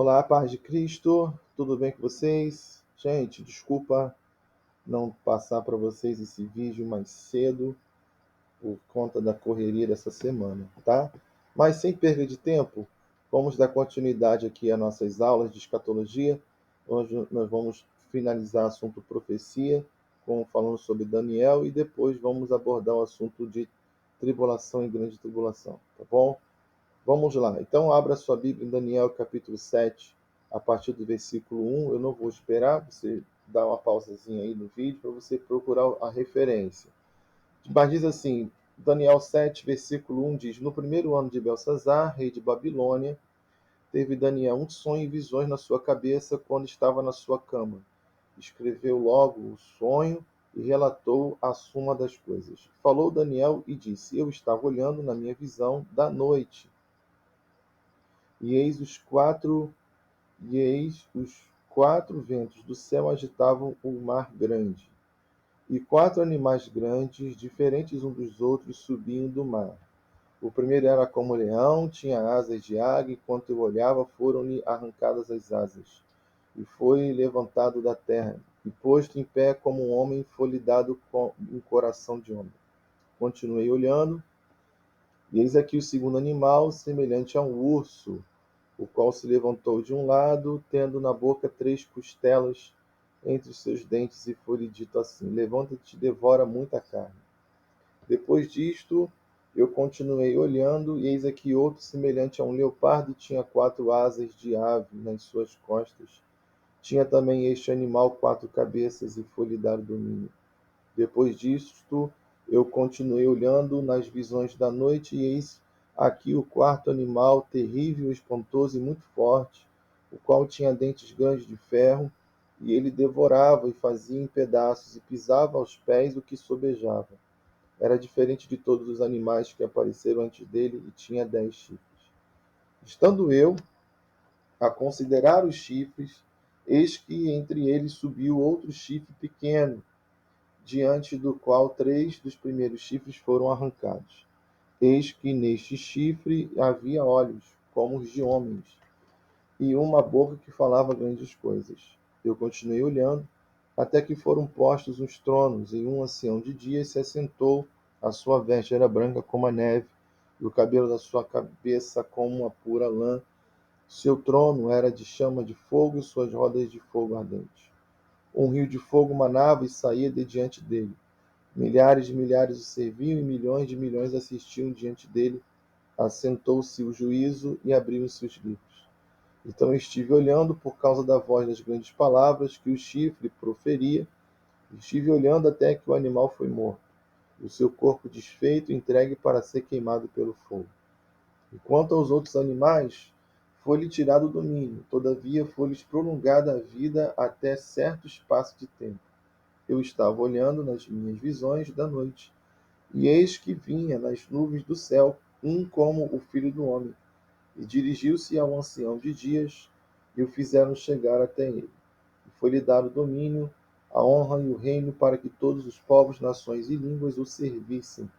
Olá, paz de Cristo, tudo bem com vocês? Gente, desculpa não passar para vocês esse vídeo mais cedo por conta da correria dessa semana, tá? Mas sem perda de tempo, vamos dar continuidade aqui às nossas aulas de escatologia. Hoje nós vamos finalizar o assunto profecia, falando sobre Daniel, e depois vamos abordar o assunto de tribulação e grande tribulação, tá bom? Vamos lá. Então, abra sua Bíblia em Daniel, capítulo 7, a partir do versículo 1. Eu não vou esperar você dar uma pausazinha aí no vídeo para você procurar a referência. Mas diz assim, Daniel 7, versículo 1 diz: No primeiro ano de Belsazar, rei de Babilônia, teve Daniel um sonho e visões na sua cabeça quando estava na sua cama. Escreveu logo o sonho e relatou a suma das coisas. Falou Daniel e disse: Eu estava olhando na minha visão da noite, e eis os quatro ventos do céu agitavam o mar grande, e quatro animais grandes, diferentes uns dos outros, subiam do mar. O primeiro era como leão, tinha asas de águia, enquanto eu olhava, foram-lhe arrancadas as asas, e foi levantado da terra, e posto em pé como um homem, foi-lhe dado um coração de homem. Continuei olhando, e eis aqui o segundo animal, semelhante a um urso, o qual se levantou de um lado, tendo na boca 3 costelas entre os seus dentes, e foi-lhe dito assim: Levanta-te e devora muita carne. Depois disto, eu continuei olhando, e eis aqui outro semelhante a um leopardo, e tinha 4 asas de ave nas suas costas. Tinha também este animal 4 cabeças, e foi-lhe dado domínio. Depois disto, eu continuei olhando nas visões da noite, e eis aqui o quarto animal, terrível, espantoso e muito forte, o qual tinha dentes grandes de ferro, e ele devorava e fazia em pedaços, e pisava aos pés o que sobejava. Era diferente de todos os animais que apareceram antes dele, e tinha 10 chifres. Estando eu a considerar os chifres, eis que entre eles subiu outro chifre pequeno, diante do qual 3 dos primeiros chifres foram arrancados. Eis que neste chifre havia olhos, como os de homens, e uma boca que falava grandes coisas. Eu continuei olhando, até que foram postos uns tronos, e um ancião de dias se assentou. A sua veste era branca como a neve, e o cabelo da sua cabeça como uma pura lã. Seu trono era de chama de fogo, e suas rodas de fogo ardente. Um rio de fogo manava e saía de diante dele. Milhares de milhares o serviam, e milhões de milhões assistiam diante dele. Assentou-se o juízo e abriram-se os livros. Então estive olhando por causa da voz das grandes palavras que o chifre proferia. Estive olhando até que o animal foi morto, o seu corpo desfeito, entregue para ser queimado pelo fogo. E quanto aos outros animais, foi-lhe tirado o domínio, todavia foi-lhes prolongada a vida até certo espaço de tempo. Eu estava olhando nas minhas visões da noite, e eis que vinha nas nuvens do céu um como o Filho do Homem, e dirigiu-se ao ancião de dias, e o fizeram chegar até ele. E foi-lhe dado o domínio, a honra e o reino, para que todos os povos, nações e línguas o servissem.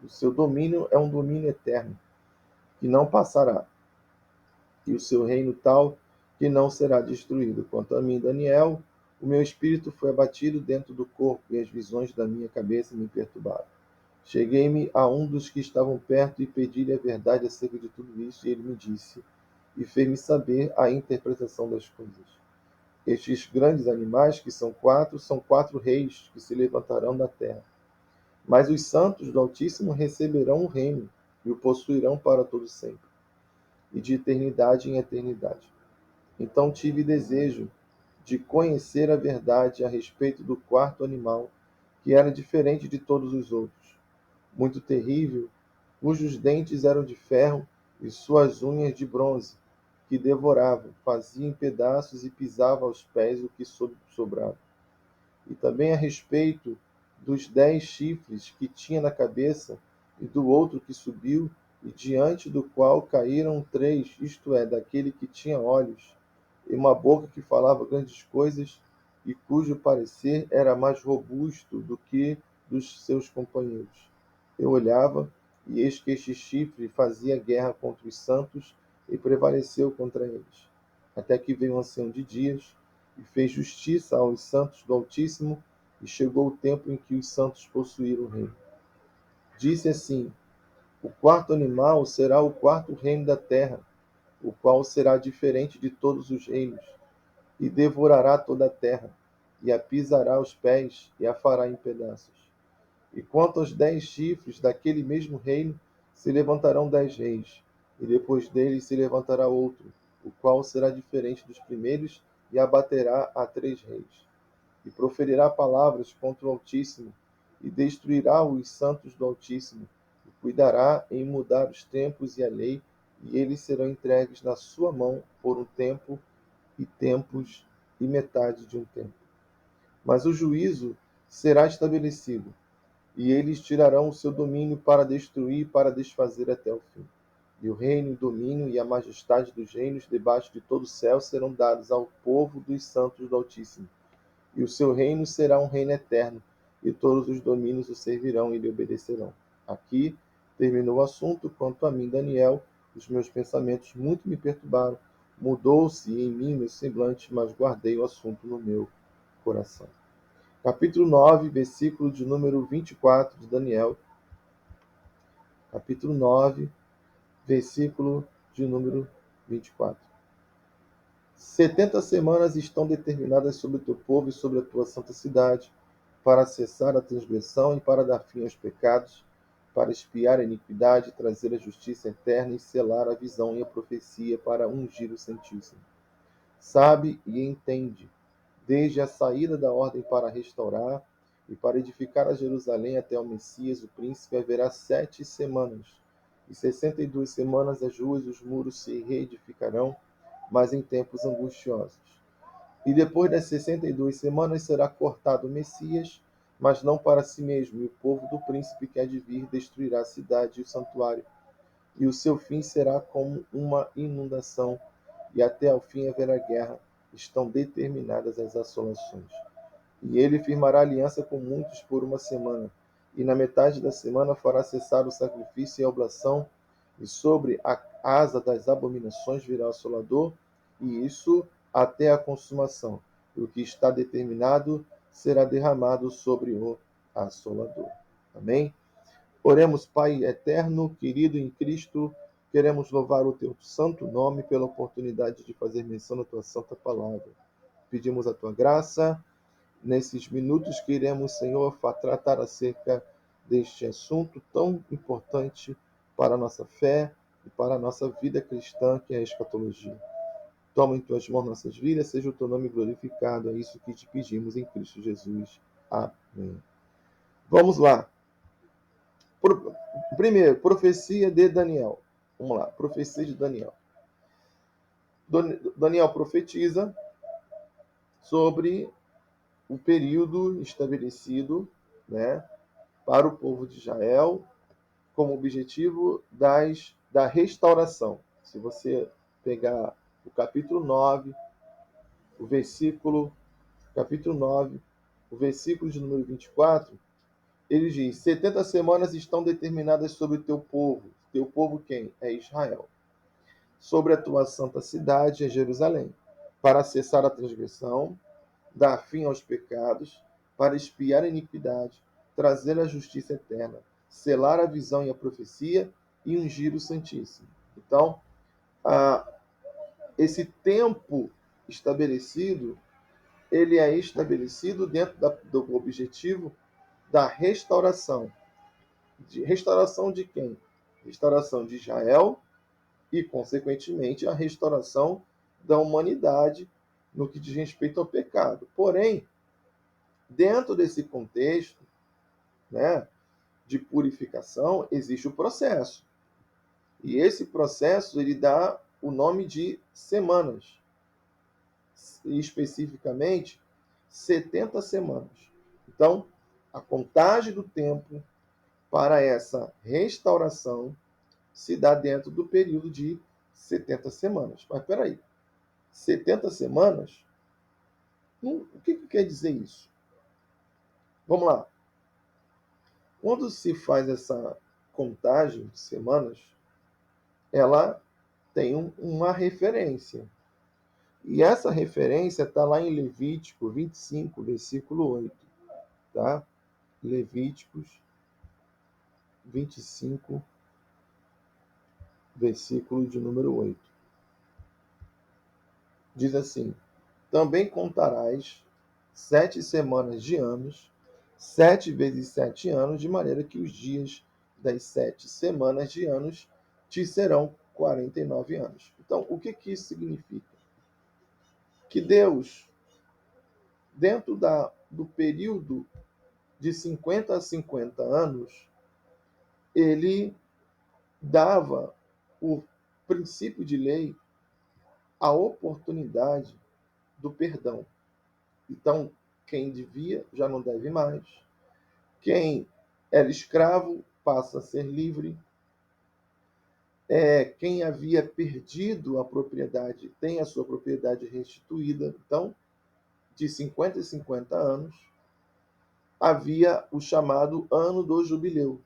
O seu domínio é um domínio eterno, que não passará, e o seu reino tal, que não será destruído. Quanto a mim, Daniel, o meu espírito foi abatido dentro do corpo, e as visões da minha cabeça me perturbaram. Cheguei-me a um dos que estavam perto e pedi-lhe a verdade acerca de tudo isso, e ele me disse, e fez-me saber a interpretação das coisas. Estes grandes animais, que são quatro reis que se levantarão da terra. Mas os santos do Altíssimo receberão o reino, e o possuirão para todo sempre, e de eternidade em eternidade. Então tive desejo de conhecer a verdade a respeito do quarto animal, que era diferente de todos os outros, muito terrível, cujos dentes eram de ferro e suas unhas de bronze, que devorava, fazia em pedaços e pisava aos pés o que sobrava. E também a respeito dos 10 chifres que tinha na cabeça, e do outro que subiu, e diante do qual caíram 3, isto é, daquele que tinha olhos, e uma boca que falava grandes coisas, e cujo parecer era mais robusto do que dos seus companheiros. Eu olhava, e eis que este chifre fazia guerra contra os santos, e prevaleceu contra eles. até que veio o ancião de dias e fez justiça aos santos do Altíssimo, e chegou o tempo em que os santos possuíram o reino. Disse assim: o quarto animal será o quarto reino da terra, o qual será diferente de todos os reinos, e devorará toda a terra, e a pisará aos pés, e a fará em pedaços. E quanto aos 10 chifres daquele mesmo reino, se levantarão 10 reis, e depois deles se levantará outro, o qual será diferente dos primeiros, e abaterá a 3 reis. E proferirá palavras contra o Altíssimo, e destruirá os santos do Altíssimo, e cuidará em mudar os tempos e a lei, e eles serão entregues na sua mão por um tempo, e tempos, e metade de um tempo. Mas o juízo será estabelecido, e eles tirarão o seu domínio para destruir e para desfazer até o fim. E o reino, o domínio e a majestade dos reinos debaixo de todo o céu serão dados ao povo dos santos do Altíssimo. E o seu reino será um reino eterno, e todos os domínios o servirão e lhe obedecerão. Aqui terminou o assunto. Quanto a mim, Daniel, os meus pensamentos muito me perturbaram. Mudou-se em mim meu semblante, mas guardei o assunto no meu coração. Capítulo 9, versículo de número 24 de Daniel. Capítulo 9, versículo de número 24. 70 semanas estão determinadas sobre o teu povo e sobre a tua santa cidade, para cessar a transgressão e para dar fim aos pecados, para expiar a iniquidade, trazer a justiça eterna e selar a visão e a profecia, para ungir o Santíssimo. Sabe e entende, desde a saída da ordem para restaurar e para edificar a Jerusalém até ao Messias, o príncipe, haverá 7 semanas. E 62 semanas as ruas e os muros se reedificarão, mas em tempos angustiosos. E depois das 62 semanas será cortado o Messias, mas não para si mesmo, e o povo do príncipe que há de vir destruirá a cidade e o santuário. E o seu fim será como uma inundação, e até ao fim haverá guerra. Estão determinadas as assolações. E ele firmará aliança com muitos por uma semana, e na metade da semana fará cessar o sacrifício e a oblação, e sobre a asa das abominações virá o assolador, e isso até a consumação. E o que está determinado será derramado sobre o assolador. Amém? Oremos, Pai eterno, querido em Cristo, queremos louvar o teu santo nome pela oportunidade de fazer menção da tua santa palavra. Pedimos a tua graça nesses minutos que iremos, Senhor, tratar acerca deste assunto tão importante para a nossa fé e para a nossa vida cristã, que é a escatologia. Toma em tuas mãos nossas vidas, seja o teu nome glorificado. É isso que te pedimos em Cristo Jesus. Amém. Vamos lá. Primeiro, profecia de Daniel. Vamos lá, profecia de Daniel. Daniel profetiza sobre o período estabelecido, né, para o povo de Israel, como objetivo da restauração. Se você pegar o capítulo 9, o versículo, capítulo 9, o versículo de número 24, ele diz: 70 semanas estão determinadas sobre o teu povo. Teu povo quem? É Israel. Sobre a tua santa cidade, é Jerusalém, para cessar a transgressão, dar fim aos pecados, para expiar a iniquidade, trazer a justiça eterna, selar a visão e a profecia e ungir o Santíssimo. Então, esse tempo estabelecido, ele é estabelecido dentro do objetivo da restauração. Restauração de quem? Restauração de Israel e, consequentemente, a restauração da humanidade no que diz respeito ao pecado. Porém, dentro desse contexto, né, de purificação, existe o processo. E esse processo ele dá o nome de semanas. E especificamente, 70 semanas. Então, a contagem do tempo para essa restauração se dá dentro do período de 70 semanas. Mas espera aí, 70 semanas? O que quer dizer isso? Vamos lá. Quando se faz essa contagem de semanas, ela tem uma referência. E essa referência está lá em Levítico 25, versículo 8. Tá? Levíticos 25, versículo de número 8. Diz assim: também contarás 7 semanas de anos, 7 vezes 7 anos, de maneira que os dias das 7 semanas de anos te serão 49 anos. Então, o que isso significa? Que Deus, dentro do período de 50 a 50 anos, ele dava o princípio de lei, a oportunidade do perdão. Então, quem devia já não deve mais. Quem era escravo passa a ser livre. Quem havia perdido a propriedade tem a sua propriedade restituída. Então, de 50 em 50 anos, havia o chamado ano do jubileu,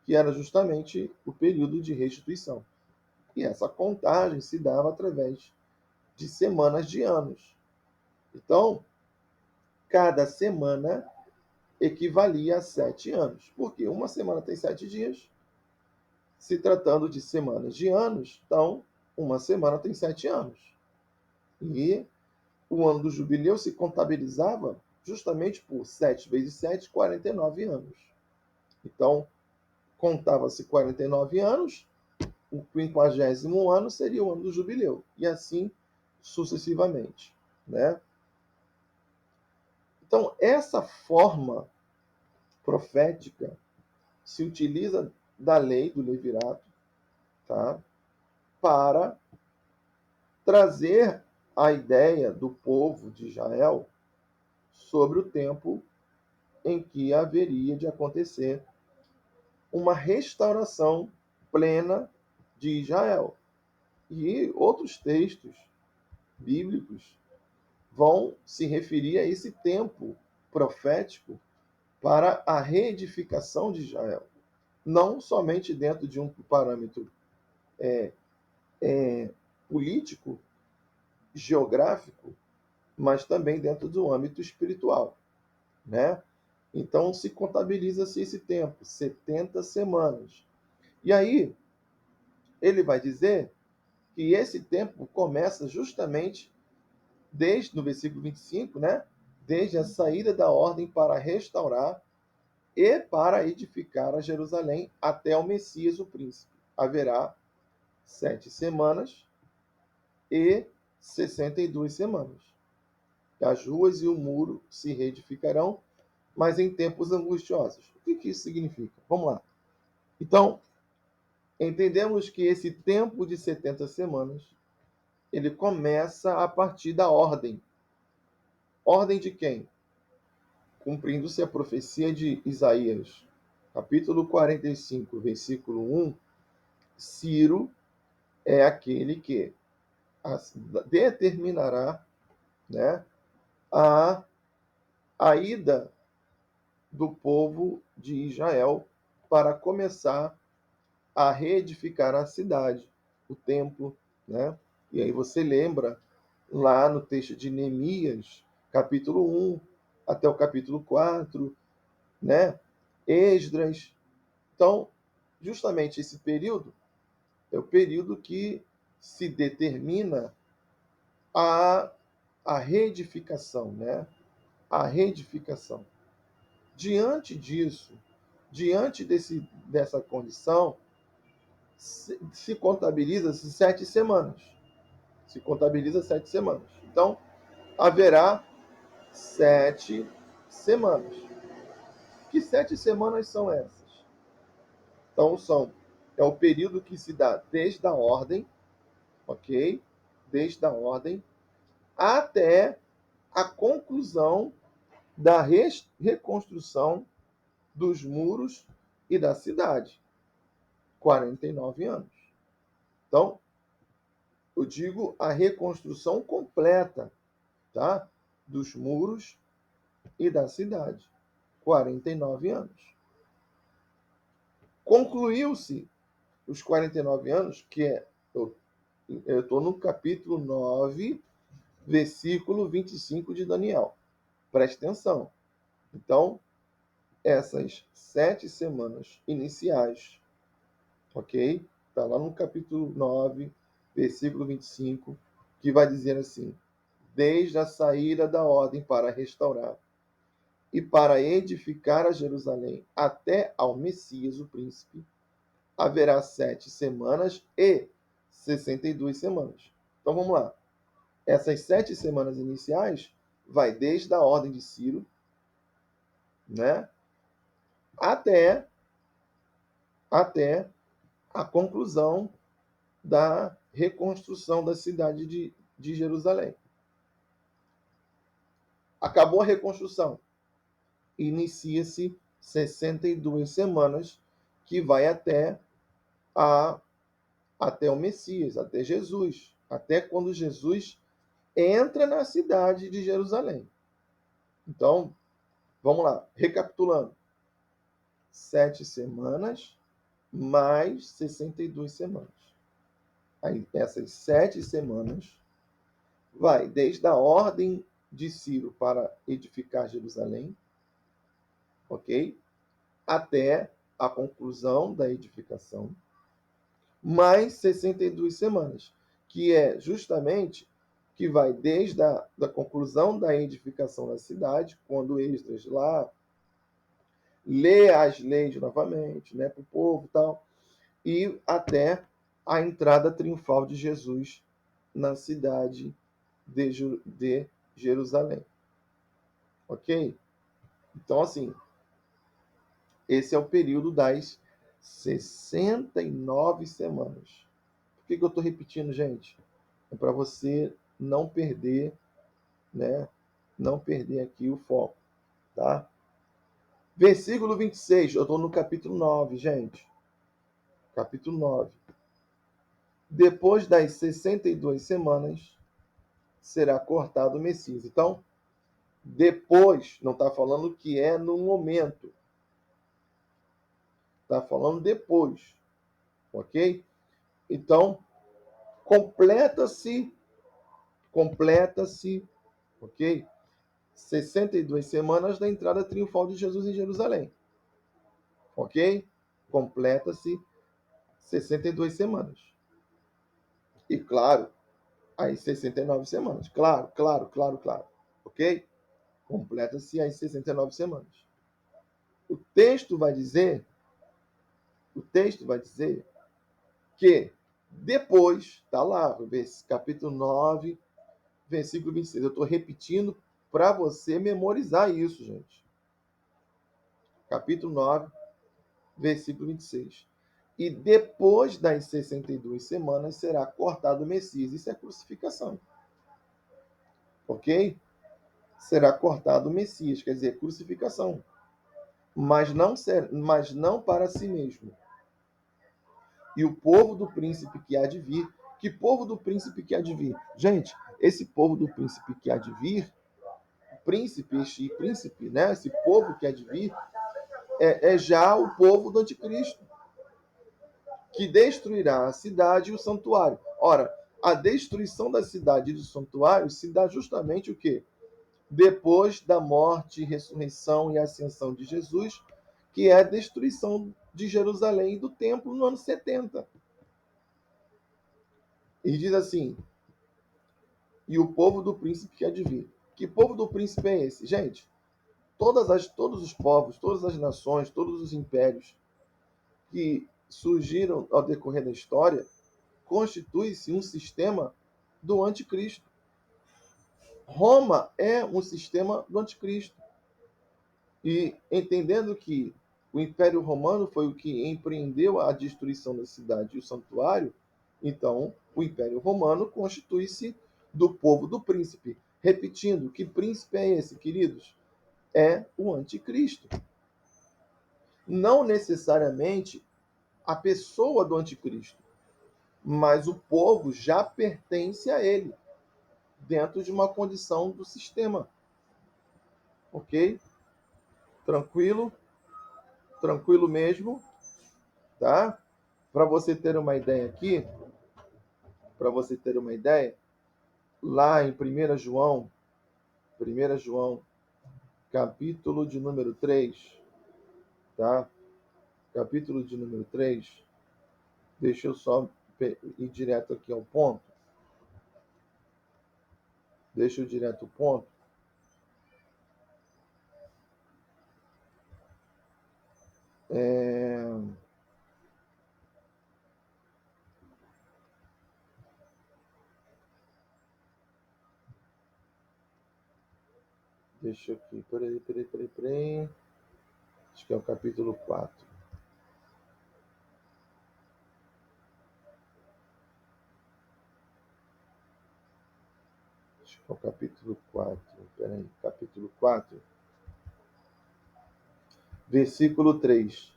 que era justamente o período de restituição. E essa contagem se dava através de semanas de anos. Então, cada semana equivalia a 7 anos. Porque uma semana tem 7 dias. Se tratando de semanas de anos, então, uma semana tem 7 anos. E o ano do jubileu se contabilizava justamente por 7 vezes 7, 49 anos. Então, contava-se 49 anos, o 50º ano seria o ano do jubileu, e assim sucessivamente. Né? Então, essa forma profética se utiliza da lei do levirato, tá? Para trazer a ideia do povo de Israel sobre o tempo em que haveria de acontecer uma restauração plena de Israel. E outros textos bíblicos vão se referir a esse tempo profético para a reedificação de Israel. Não somente dentro de um parâmetro político, geográfico, mas também dentro do âmbito espiritual. Né? Então, se contabiliza-se esse tempo, 70 semanas. E aí, ele vai dizer que esse tempo começa justamente desde no versículo 25, né? Desde a saída da ordem para restaurar e para edificar a Jerusalém até o Messias, o príncipe. Haverá 7 semanas e 62 semanas. As ruas e o muro se reedificarão, mas em tempos angustiosos. O que isso significa? Vamos lá. Então, entendemos que esse tempo de 70 semanas, ele começa a partir da ordem. Ordem de quem? Cumprindo-se a profecia de Isaías, capítulo 45, versículo 1, Ciro é aquele que determinará, né, a, a ida do povo de Israel para começar a reedificar a cidade, o templo. Né? E aí você lembra lá no texto de Neemias, capítulo 1 até o capítulo 4, né? Esdras. Então, justamente esse período é o período que se determina a, a reedificação, né? A reedificação. Diante disso, diante dessa condição, se contabiliza 7 semanas. Se contabiliza 7 semanas. Então, haverá 7 semanas. Que 7 semanas são essas? Então, é o período que se dá desde a ordem, ok? Desde a ordem até a conclusão da reconstrução dos muros e da cidade. 49 anos. Então, eu digo a reconstrução completa, tá? Dos muros e da cidade. 49 anos. Concluiu-se os 49 anos, que eu estou no capítulo 9 versículo 25 de Daniel. Preste atenção. Então, essas 7 semanas iniciais, ok? Está lá no capítulo 9, versículo 25, que vai dizer assim: desde a saída da ordem para restaurar e para edificar a Jerusalém até ao Messias, o príncipe, haverá 7 semanas e 62 semanas. Então vamos lá. Essas 7 semanas iniciais vai desde a ordem de Ciro, né, até a conclusão da reconstrução da cidade de Jerusalém. Acabou a reconstrução. Inicia-se 62 semanas, que vai até o Messias, até Jesus, até quando Jesus entra na cidade de Jerusalém. Então, vamos lá, recapitulando: 7 semanas mais 62 semanas. Aí, essas 7 semanas vai desde a ordem de Ciro para edificar Jerusalém, ok? Até a conclusão da edificação, mais 62 semanas, que é justamente que vai desde da conclusão da edificação da cidade, quando Esdras lá lê as leis novamente, né, para o povo e tal, e até a entrada triunfal de Jesus na cidade de Jerusalém. Ok? Então, assim, esse é o período das 69 semanas. Por que eu estou repetindo, gente? É para você não perder, né? Não perder aqui o foco, tá? Versículo 26, eu estou no capítulo 9, gente. Capítulo 9. Depois das 62 semanas, será cortado o Messias. Então, depois, não está falando que é no momento. Está falando depois, ok? Então, completa-se, ok? 62 semanas da entrada triunfal de Jesus em Jerusalém, ok? Completa-se 62 semanas. E claro, as 69 semanas. Claro, ok? Completa-se as 69 semanas. O texto vai dizer que depois, está lá, capítulo 9, versículo 26. Eu estou repetindo para você memorizar isso, gente. Capítulo 9, versículo 26. E depois das 62 semanas será cortado o Messias. Isso é crucificação. Ok? Será cortado o Messias, quer dizer, crucificação. Mas não para si mesmo. E o povo do príncipe que há de vir. Que povo do príncipe que há de vir? Gente, esse povo do príncipe que há de vir, príncipe, né? Esse povo que há de vir, é já o povo do anticristo, que destruirá a cidade e o santuário. Ora, a destruição da cidade e do santuário se dá justamente o quê? Depois da morte, ressurreição e ascensão de Jesus, que é a destruição de Jerusalém e do templo no ano 70. E diz assim: e o povo do príncipe que há de vir. Que povo do príncipe é esse? Gente, todos os povos, todas as nações, todos os impérios que surgiram ao decorrer da história, constitui-se um sistema do anticristo. Roma é um sistema do anticristo. E entendendo que o Império Romano foi o que empreendeu a destruição da cidade e o santuário, então o Império Romano constitui-se do povo do príncipe. Repetindo, que príncipe é esse, queridos? É o anticristo. Não necessariamente a pessoa do anticristo, mas o povo já pertence a ele, dentro de uma condição do sistema. Ok? Tranquilo? Tranquilo mesmo? Tá? Para você ter uma ideia aqui, lá em 1 João, capítulo de número 3, tá? Capítulo de número 3. Deixa eu só ir direto aqui ao ponto. Deixa eu ir direto ao ponto. Deixa eu aqui. Peraí. Acho que é o capítulo 4. Acho que é o capítulo 4. Peraí. Capítulo 4. Versículo 3.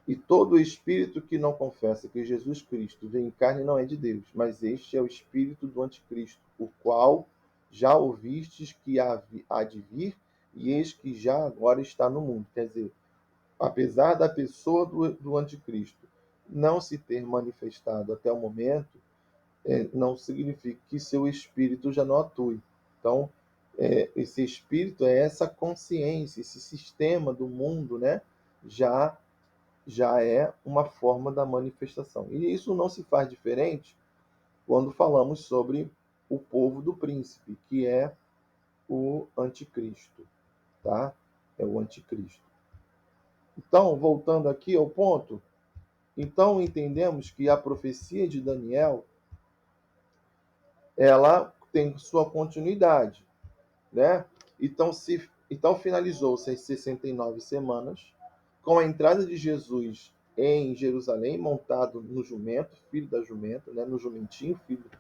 E todo espírito que não confessa que Jesus Cristo veio em carne não é de Deus, mas este é o espírito do anticristo, o qual já ouvistes que há de vir, e eis que já agora está no mundo. Quer dizer, apesar da pessoa do anticristo não se ter manifestado até o momento, não significa que seu espírito já não atue. Então, esse espírito é essa consciência, esse sistema do mundo, né? Já é uma forma da manifestação. E isso não se faz diferente quando falamos sobre o povo do príncipe, que é o anticristo, tá? É o anticristo. Então, voltando aqui ao ponto, então entendemos que a profecia de Daniel, ela tem sua continuidade, né? Então finalizou-se as 69 semanas com a entrada de Jesus em Jerusalém, montado no jumento, filho da jumenta, né? No jumentinho, filho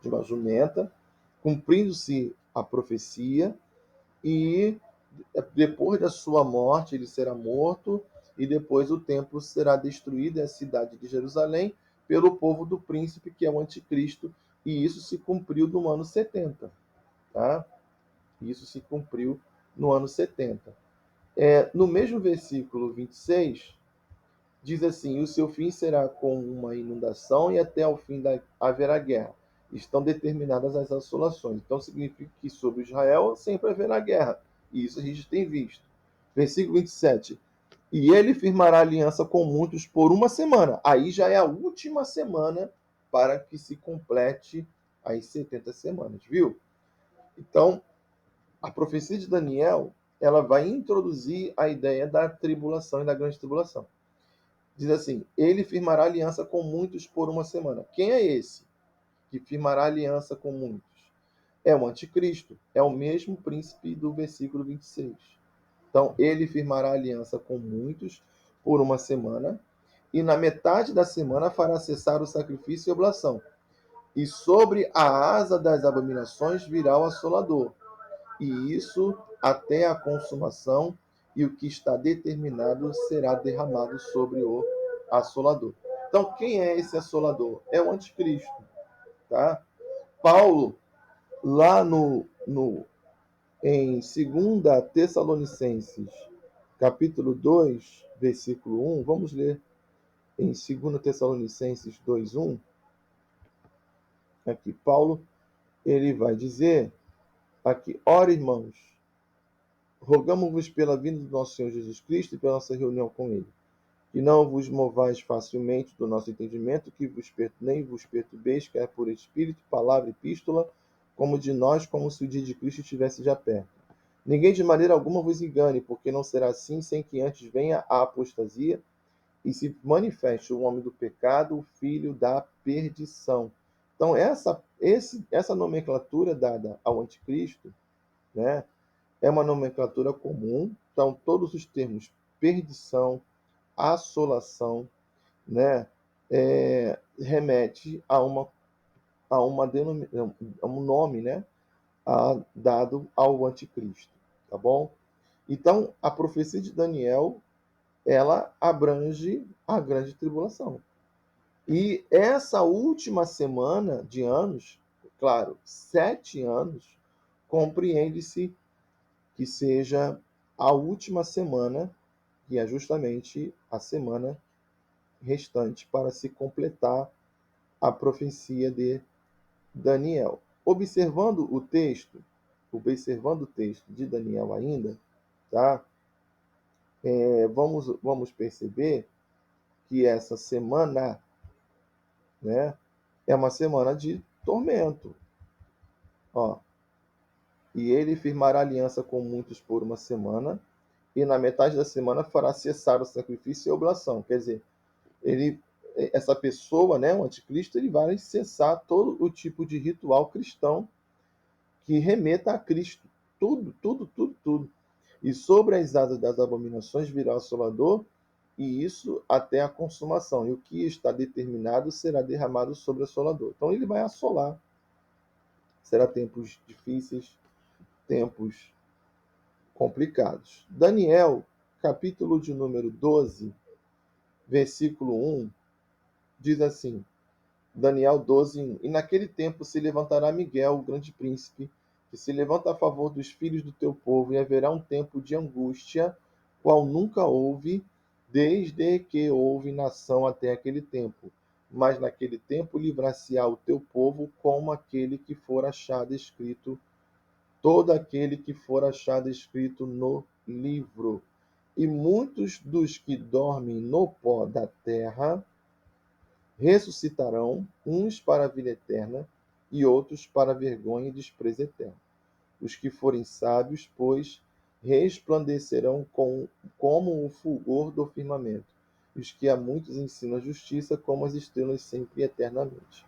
de uma jumenta, cumprindo-se a profecia, e depois da sua morte ele será morto, e depois o templo será destruído, e a cidade de Jerusalém, pelo povo do príncipe, que é o anticristo, e isso se cumpriu no ano 70. Tá? Isso se cumpriu no ano 70. No mesmo versículo 26, diz assim: o seu fim será com uma inundação, e até ao fim haverá guerra. Estão determinadas as assolações. Então significa que sobre Israel sempre haverá guerra. E isso a gente tem visto. Versículo 27. E ele firmará aliança com muitos por uma semana. Aí já é a última semana para que se complete as 70 semanas, viu? Então, a profecia de Daniel, ela vai introduzir a ideia da tribulação e da grande tribulação. Diz assim: ele firmará aliança com muitos por uma semana. Quem é esse que firmará aliança com muitos? É o anticristo, é o mesmo príncipe do versículo 26. Então, ele firmará aliança com muitos por uma semana, e na metade da semana fará cessar o sacrifício e oblação. E sobre a asa das abominações virá o assolador, e isso até a consumação, e o que está determinado será derramado sobre o assolador. Então, quem é esse assolador? É o anticristo, tá? Paulo, lá em 2 Tessalonicenses, capítulo 2, versículo 1, vamos ler em 2 Tessalonicenses 2:1, aqui Paulo, ele vai dizer aqui: ora, irmãos, rogamos-vos pela vinda do nosso Senhor Jesus Cristo e pela nossa reunião com ele, que não vos movais facilmente do nosso entendimento, que nem vos perturbeis, quer por espírito, palavra e epístola, como de nós, como se o dia de Cristo estivesse já perto. Ninguém de maneira alguma vos engane, porque não será assim sem que antes venha a apostasia e se manifeste o homem do pecado, o filho da perdição. Então, essa nomenclatura dada ao anticristo, né, é uma nomenclatura comum. Então, todos os termos perdição, assolação, né, remete a um nome, né, dado ao anticristo, tá bom? Então, a profecia de Daniel, ela abrange a grande tribulação. E essa última semana de anos, claro, 7 anos, compreende-se que seja a última semana, que é justamente a semana restante para se completar a profecia de Daniel. observando o texto de Daniel ainda, tá? Vamos perceber que essa semana, né, é uma semana de tormento. Ó, e ele firmará aliança com muitos por uma semana, e na metade da semana fará cessar o sacrifício e a oblação. Quer dizer, essa pessoa, né, o anticristo, ele vai cessar todo o tipo de ritual cristão que remeta a Cristo. Tudo, tudo, tudo, tudo. E sobre as asas das abominações virá o assolador, e isso até a consumação. E o que está determinado será derramado sobre o assolador. Então ele vai assolar. Será tempos difíceis, tempos complicados. Daniel, capítulo de número 12, versículo 1, diz assim: Daniel 12, 1. E naquele tempo se levantará Miguel, o grande príncipe, que se levanta a favor dos filhos do teu povo, e haverá um tempo de angústia, qual nunca houve, desde que houve nação até aquele tempo. Mas naquele tempo livrar-se-á o teu povo, como aquele que for achado escrito, todo aquele que for achado escrito no livro. E muitos dos que dormem no pó da terra ressuscitarão, uns para a vida eterna e outros para a vergonha e desprezo eterno. Os que forem sábios, pois, resplandecerão como o fulgor do firmamento. E os que a muitos ensinam a justiça, como as estrelas sempre e eternamente.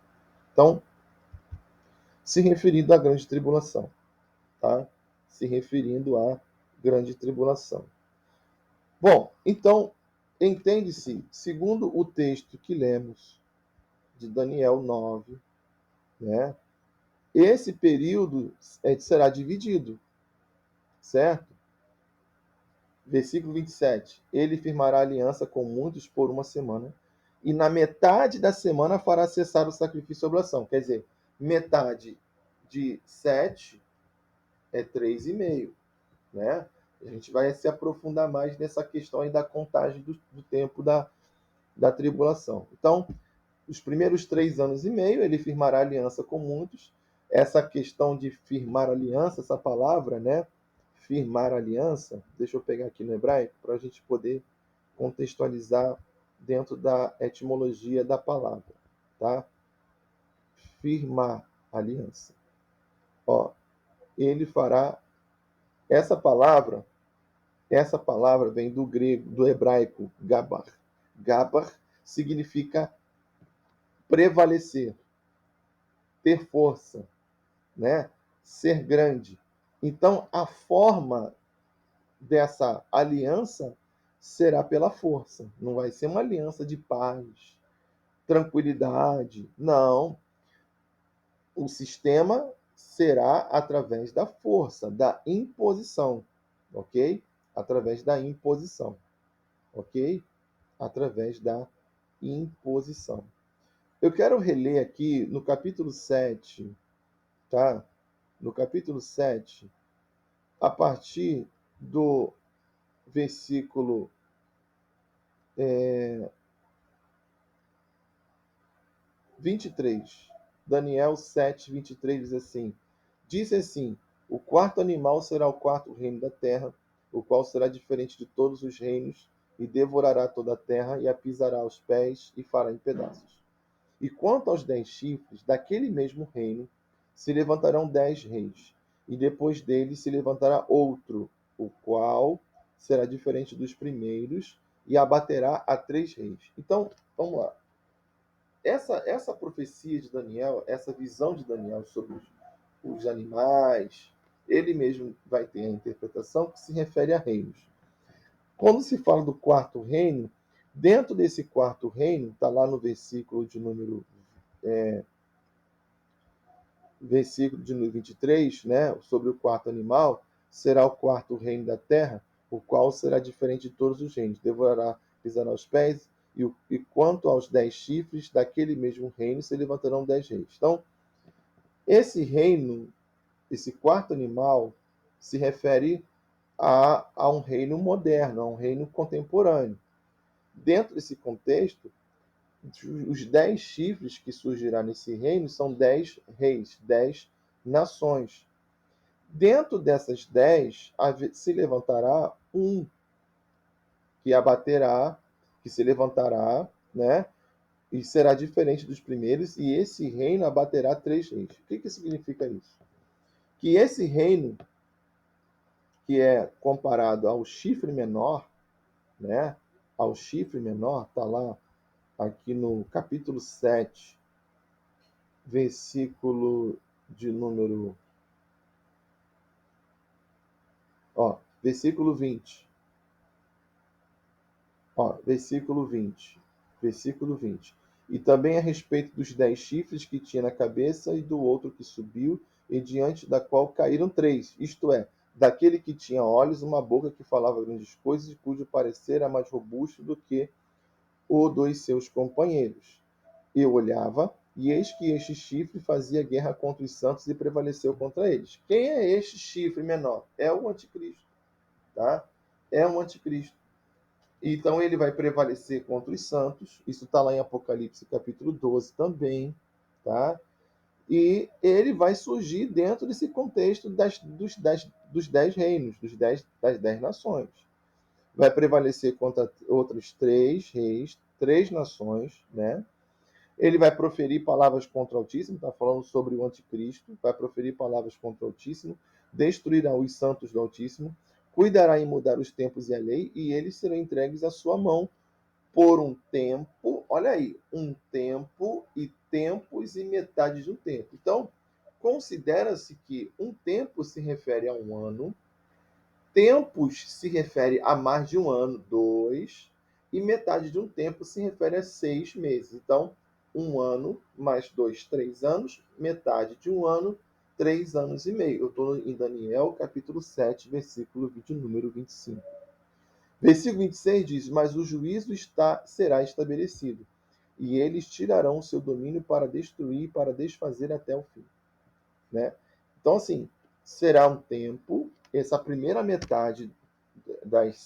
Então, se referindo à grande tribulação, tá? Se referindo à grande tribulação. Bom, então, entende-se, segundo o texto que lemos de Daniel 9, né? Esse período será dividido, certo? Versículo 27. Ele firmará aliança com muitos por uma semana, e na metade da semana fará cessar o sacrifício e a oblação. Quer dizer, metade de 7 é 3,5, né? A gente vai se aprofundar mais nessa questão aí da contagem do tempo da tribulação. Então, os primeiros 3 anos e meio, ele firmará aliança com muitos. Essa questão de firmar aliança, essa palavra, né? Firmar aliança, deixa eu pegar aqui no hebraico, para a gente poder contextualizar dentro da etimologia da palavra, tá? Firmar aliança. Ó, ele fará essa palavra vem do grego, do hebraico gabar. Gabar significa prevalecer, ter força, né? Ser grande. Então, a forma dessa aliança será pela força. Não vai ser uma aliança de paz, tranquilidade. Não. O sistema será através da força, da imposição, ok? Através da imposição, ok? Através da imposição. Eu quero reler aqui no capítulo 7, tá? No capítulo 7, a partir do versículo 23. Daniel 7, 23 diz assim: Disse assim: O quarto animal será o quarto reino da terra, o qual será diferente de todos os reinos, e devorará toda a terra, e a pisará aos pés, e fará em pedaços. E quanto aos 10 chifres, daquele mesmo reino se levantarão 10 reis, e depois dele se levantará outro, o qual será diferente dos primeiros, e abaterá a 3 reis. Então, vamos lá. Essa profecia de Daniel, essa visão de Daniel sobre os animais, ele mesmo vai ter a interpretação que se refere a reinos. Quando se fala do quarto reino, dentro desse quarto reino, está lá no versículo de número 23, né, sobre o quarto animal, será o quarto reino da terra, o qual será diferente de todos os reinos. Devorará, pisará os pés, e quanto aos 10 chifres, daquele mesmo reino se levantarão 10 reis. Então, esse reino, esse quarto animal, se refere a um reino moderno, a um reino contemporâneo. Dentro desse contexto, os 10 chifres que surgirá nesse reino são 10 reis, 10 nações. Dentro dessas 10, se levantará um que abaterá, que se levantará, né? E será diferente dos primeiros, e esse reino abaterá 3 reis. O que significa isso? Que esse reino, que é comparado ao chifre menor, né? Ao chifre menor, está lá aqui no capítulo 7, versículo de número, versículo 20. Versículo 20. Versículo 20. E também a respeito dos 10 chifres que tinha na cabeça, e do outro que subiu, e diante da qual caíram 3, isto é, daquele que tinha olhos, uma boca que falava grandes coisas, e cujo parecer era mais robusto do que o dos seus companheiros. Eu olhava, e eis que este chifre fazia guerra contra os santos e prevaleceu contra eles. Quem é este chifre menor? É o anticristo, tá? É o anticristo. Então ele vai prevalecer contra os santos. Isso está lá em Apocalipse capítulo 12 também, tá? E ele vai surgir dentro desse contexto dos 10 reinos, das 10 nações. Vai prevalecer contra outros 3 reis, 3 nações, né? Ele vai proferir palavras contra o Altíssimo, está falando sobre o anticristo, vai proferir palavras contra o Altíssimo, destruirá os santos do Altíssimo, cuidará em mudar os tempos e a lei, e eles serão entregues à sua mão por um tempo, olha aí, um tempo e tempos e metade de um tempo. Então, considera-se que um tempo se refere a um ano, tempos se refere a mais de um ano, 2, e metade de um tempo se refere a 6 meses. Então, um ano mais 2, 3 anos, metade de um ano, 3 anos e meio. Eu estou em Daniel, capítulo 7, versículo 20, número 25. Versículo 26 diz: Mas o juízo será estabelecido, e eles tirarão o seu domínio para destruir, para desfazer até o fim. Né? Então, assim, será um tempo, essa primeira metade dos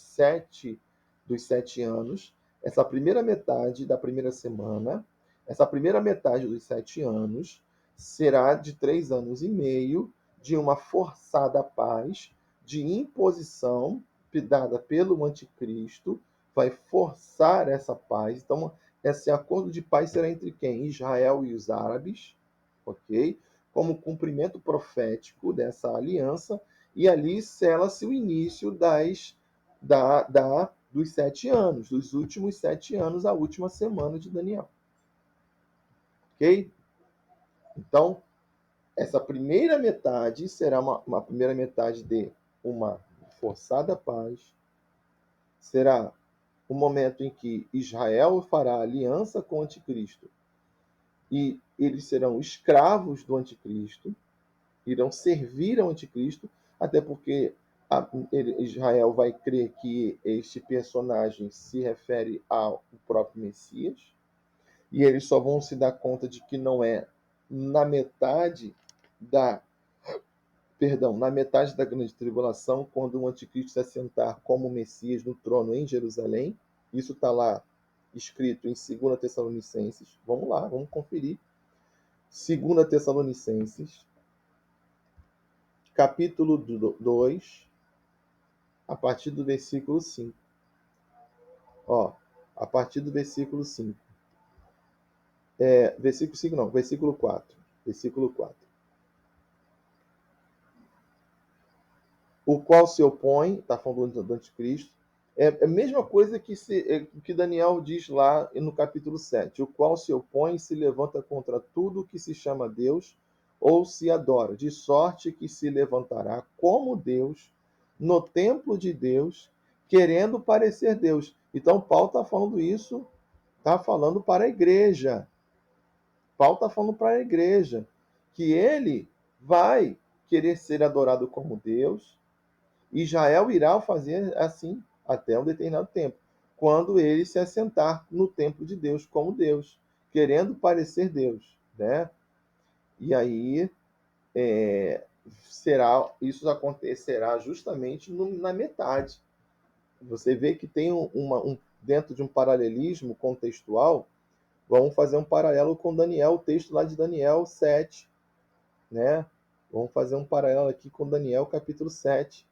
7 anos, essa primeira metade da primeira semana, essa primeira metade dos 7 anos será de 3 anos e meio de uma forçada paz, de imposição dada pelo anticristo, vai forçar essa paz. Então, esse acordo de paz será entre quem? Israel e os árabes, ok? Como cumprimento profético dessa aliança, e ali sela-se o início dos 7 anos, dos últimos 7 anos, a última semana de Daniel. Ok? Então, essa primeira metade será uma primeira metade de uma forçada paz, será o momento em que Israel fará aliança com o anticristo, e eles serão escravos do anticristo, irão servir ao anticristo, até porque Israel vai crer que este personagem se refere ao próprio Messias, e eles só vão se dar conta de que não é na metade da na metade da grande tribulação, quando o anticristo se assentar como Messias no trono em Jerusalém. Isso está lá escrito em 2 Tessalonicenses. Vamos lá, vamos conferir. 2 Tessalonicenses, capítulo 2, a partir do versículo 5. A partir do versículo 5. Versículo 5 não, versículo 4. Versículo 4. O qual se opõe, está falando do anticristo, é a mesma coisa que Daniel diz lá no capítulo 7. O qual se opõe e se levanta contra tudo que se chama Deus ou se adora, de sorte que se levantará como Deus no templo de Deus, querendo parecer Deus. Então, Paulo está falando isso, está falando para a igreja. Paulo está falando para a igreja que ele vai querer ser adorado como Deus. Israel irá fazer assim até um determinado tempo, quando ele se assentar no templo de Deus como Deus, querendo parecer Deus, né? E aí isso acontecerá justamente na metade. Você vê que tem dentro de um paralelismo contextual. Vamos fazer um paralelo com Daniel, o texto lá de Daniel 7, né? Vamos fazer um paralelo aqui com Daniel capítulo 7,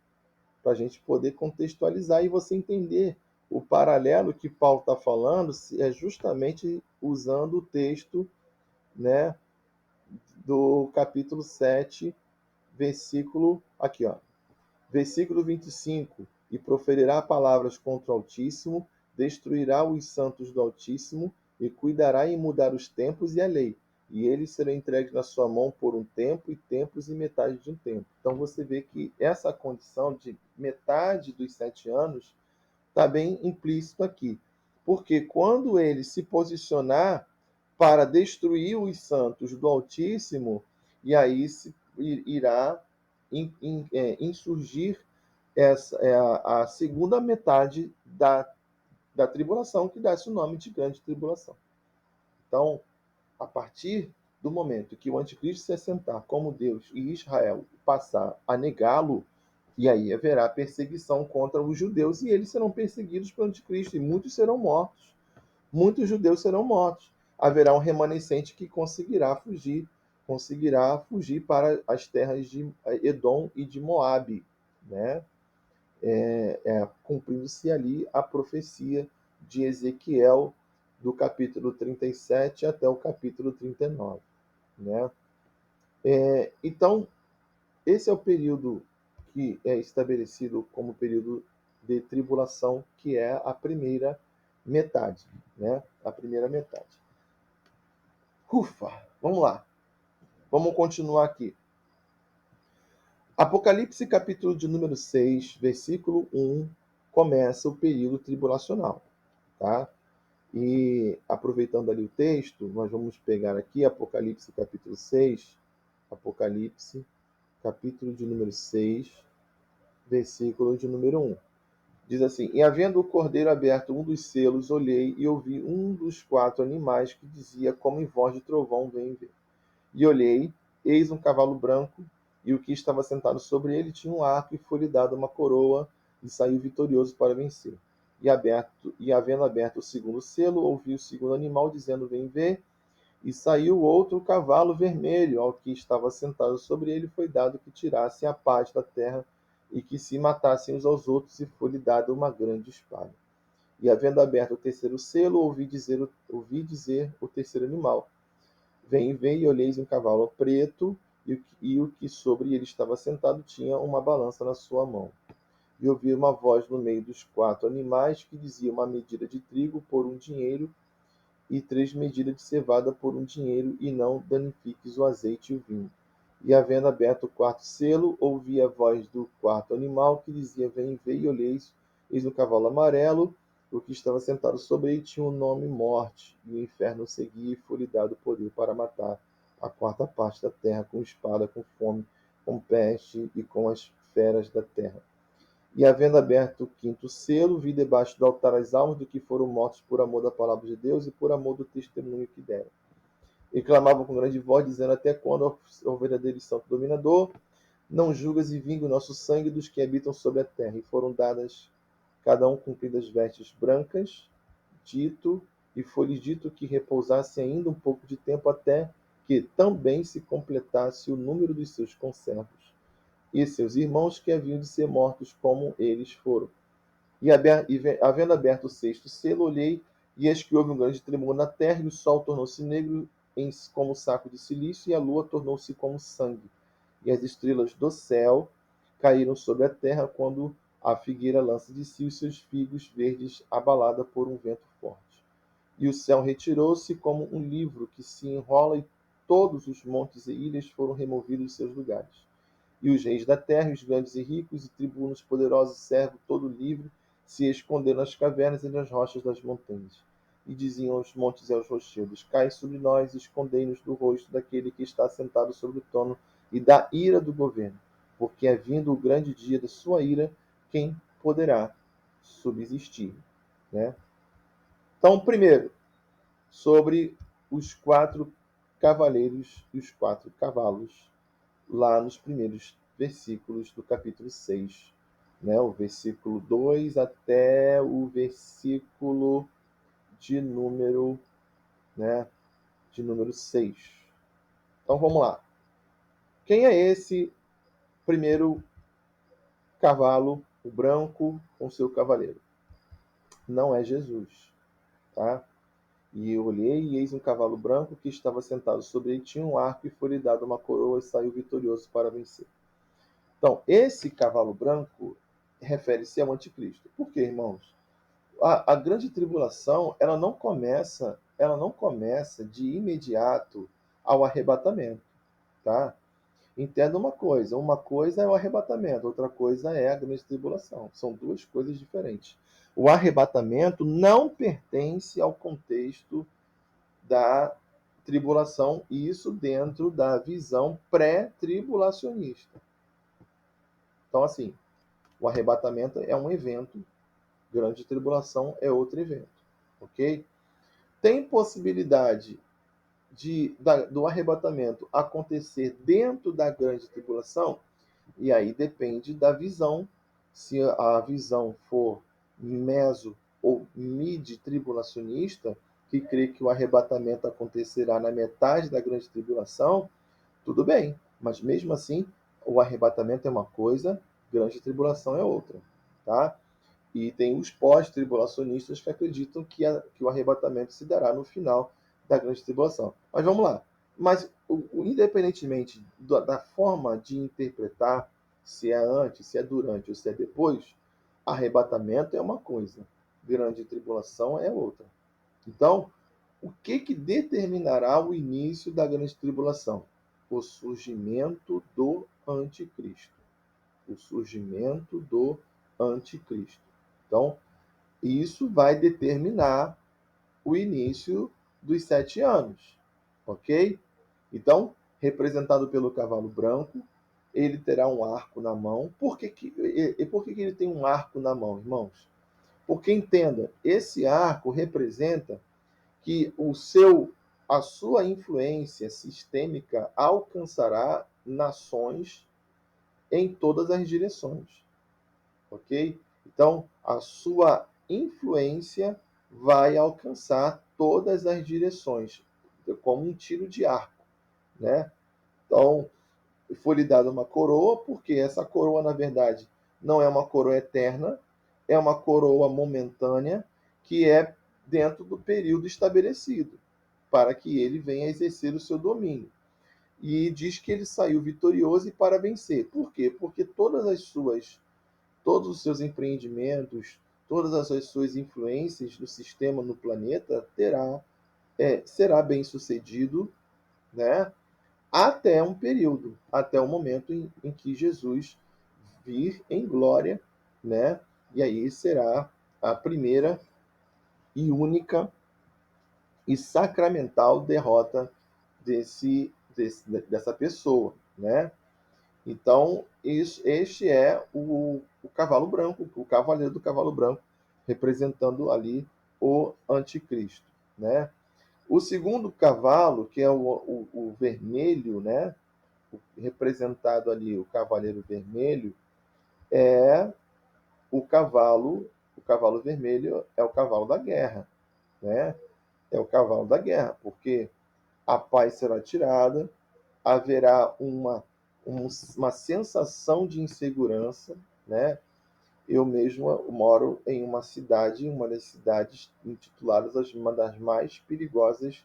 para a gente poder contextualizar e você entender o paralelo que Paulo está falando, é justamente usando o texto, né, do capítulo 7, versículo, aqui, ó, versículo 25: E proferirá palavras contra o Altíssimo, destruirá os santos do Altíssimo, e cuidará em mudar os tempos e a lei. E eles serão entregues na sua mão por um tempo, e tempos e metade de um tempo. Então você vê que essa condição de metade dos 7 anos está bem implícito aqui. Porque quando ele se posicionar para destruir os santos do Altíssimo, e aí irá insurgir essa é a segunda metade da tribulação, que dá-se o nome de grande tribulação. Então, a partir do momento que o anticristo se assentar como Deus e Israel passar a negá-lo, e aí haverá perseguição contra os judeus, e eles serão perseguidos pelo anticristo, e muitos serão mortos. Muitos judeus serão mortos. Haverá um remanescente que conseguirá fugir para as terras de Edom e de Moabe, né? Cumprindo-se ali a profecia de Ezequiel, do capítulo 37 até o capítulo 39. Né? Então, esse é o período que é estabelecido como período de tribulação, que é a primeira metade. Né? A primeira metade. Ufa! Vamos lá. Vamos continuar aqui. Apocalipse, capítulo de número 6, versículo 1, começa o período tribulacional. Tá? E aproveitando ali o texto, nós vamos pegar aqui Apocalipse capítulo 6, Apocalipse capítulo de número 6, versículo de número 1. Diz assim: E havendo o cordeiro aberto um dos selos, olhei e ouvi um dos 4 animais que dizia como em voz de trovão: Vem ver. E olhei, eis um cavalo branco, e o que estava sentado sobre ele tinha um arco, e foi-lhe dada uma coroa, e saiu vitorioso para vencer. E havendo aberto o segundo selo, ouvi o segundo animal dizendo: Vem ver. E saiu outro cavalo vermelho, ao que estava sentado sobre ele foi dado que tirasse a paz da terra, e que se matassem uns aos outros, e foi-lhe dada uma grande espada. E havendo aberto o terceiro selo, ouvi dizer o terceiro animal: Vem, vem, e olheis um cavalo preto, e o que sobre ele estava sentado tinha uma balança na sua mão. E ouvi uma voz no meio dos 4 animais que dizia: Uma medida de trigo por um dinheiro, e 3 medidas de cevada por um dinheiro, e não danifiques o azeite e o vinho. E havendo aberto o quarto selo, ouvi a voz do quarto animal que dizia: Vem, vem, e olheis, eis um cavalo amarelo, o que estava sentado sobre ele tinha o nome Morte, e o inferno o seguia, e foi-lhe dado poder para matar a quarta parte da terra com espada, com fome, com peste e com as feras da terra. E havendo aberto o quinto selo, vi debaixo do altar as almas do que foram mortos por amor da palavra de Deus e por amor do testemunho que deram. E clamavam com grande voz, dizendo: Até quando, ó verdadeiro e santo dominador, não julgas e vinga o nosso sangue dos que habitam sobre a terra? E foram dadas cada um cumpridas vestes brancas, e foi-lhes dito que repousasse ainda um pouco de tempo, até que também se completasse o número dos seus conservos e seus irmãos, que haviam de ser mortos como eles foram. E havendo aberto o sexto selo, olhei, e eis que houve um grande tremor na terra, e o sol tornou-se negro como saco de silício, e a lua tornou-se como sangue. E as estrelas do céu caíram sobre a terra, quando a figueira lança de si os seus figos verdes, abalada por um vento forte. E o céu retirou-se como um livro que se enrola, e todos os montes e ilhas foram removidos de seus lugares. E os reis da terra, os grandes e ricos, e tribunos poderosos, servos, todo livre, se esconderam nas cavernas e nas rochas das montanhas. E diziam aos montes e aos rochedos: Cai sobre nós, e escondei-nos do rosto daquele que está sentado sobre o trono e da ira do governo. Porque é vindo o grande dia da sua ira, quem poderá subsistir? Né? Então, primeiro, sobre os 4 cavaleiros e os 4 cavalos, lá nos primeiros versículos do capítulo 6, né? O versículo 2 até o versículo de número, né? De número 6. Então vamos lá. Quem é esse primeiro cavalo, o branco com seu cavaleiro? Não é Jesus, tá? E eu olhei, e eis um cavalo branco que estava sentado sobre ele, tinha um arco, e foi-lhe dado uma coroa, e saiu vitorioso para vencer. Então, esse cavalo branco refere-se ao anticristo. Por quê, irmãos? A grande tribulação, ela não começa de imediato ao arrebatamento, tá? Entenda uma coisa é o arrebatamento, outra coisa é a grande tribulação. São duas coisas diferentes. O arrebatamento não pertence ao contexto da tribulação, isso dentro da visão pré-tribulacionista. Então, assim, o arrebatamento é um evento, grande tribulação é outro evento, ok? Tem possibilidade do arrebatamento acontecer dentro da grande tribulação? E aí depende da visão. Se a visão for meso ou mid-tribulacionista, que crê que o arrebatamento acontecerá na metade da grande tribulação, tudo bem. Mas mesmo assim, o arrebatamento é uma coisa, grande tribulação é outra. Tá? E tem os pós-tribulacionistas que acreditam que o arrebatamento se dará no final da grande tribulação. Mas vamos lá. Mas, independentemente da forma de interpretar, se é antes, se é durante ou se é depois, arrebatamento é uma coisa, grande tribulação é outra. Então, o que determinará o início da grande tribulação? O surgimento do anticristo. O surgimento do anticristo. Então, isso vai determinar o início dos 7 anos, ok? Então, representado pelo cavalo branco, ele terá um arco na mão. Por que ele tem um arco na mão, irmãos? Porque entenda, esse arco representa que a sua influência sistêmica alcançará nações em todas as direções, ok? Então, a sua influência vai alcançar todas as direções, como um tiro de arco, né? Então, foi-lhe dada uma coroa, porque essa coroa, na verdade, não é uma coroa eterna, é uma coroa momentânea, que é dentro do período estabelecido, para que ele venha exercer o seu domínio. E diz que ele saiu vitorioso e para vencer. Por quê? Porque todos os seus empreendimentos, todas as suas influências do sistema no planeta será bem sucedido, né? Até um período, até o momento em que Jesus vir em glória, né? E aí será a primeira e única e sacramental derrota dessa pessoa, né? Então, este é o cavalo branco, o cavaleiro do cavalo branco, representando ali o anticristo, né? O segundo cavalo, que é o vermelho, né? Representado ali, o cavaleiro vermelho, é o cavalo vermelho é o cavalo da guerra, né? É o cavalo da guerra, porque a paz será tirada, haverá uma sensação de insegurança, né? Eu mesmo moro em uma das cidades intituladas uma das mais perigosas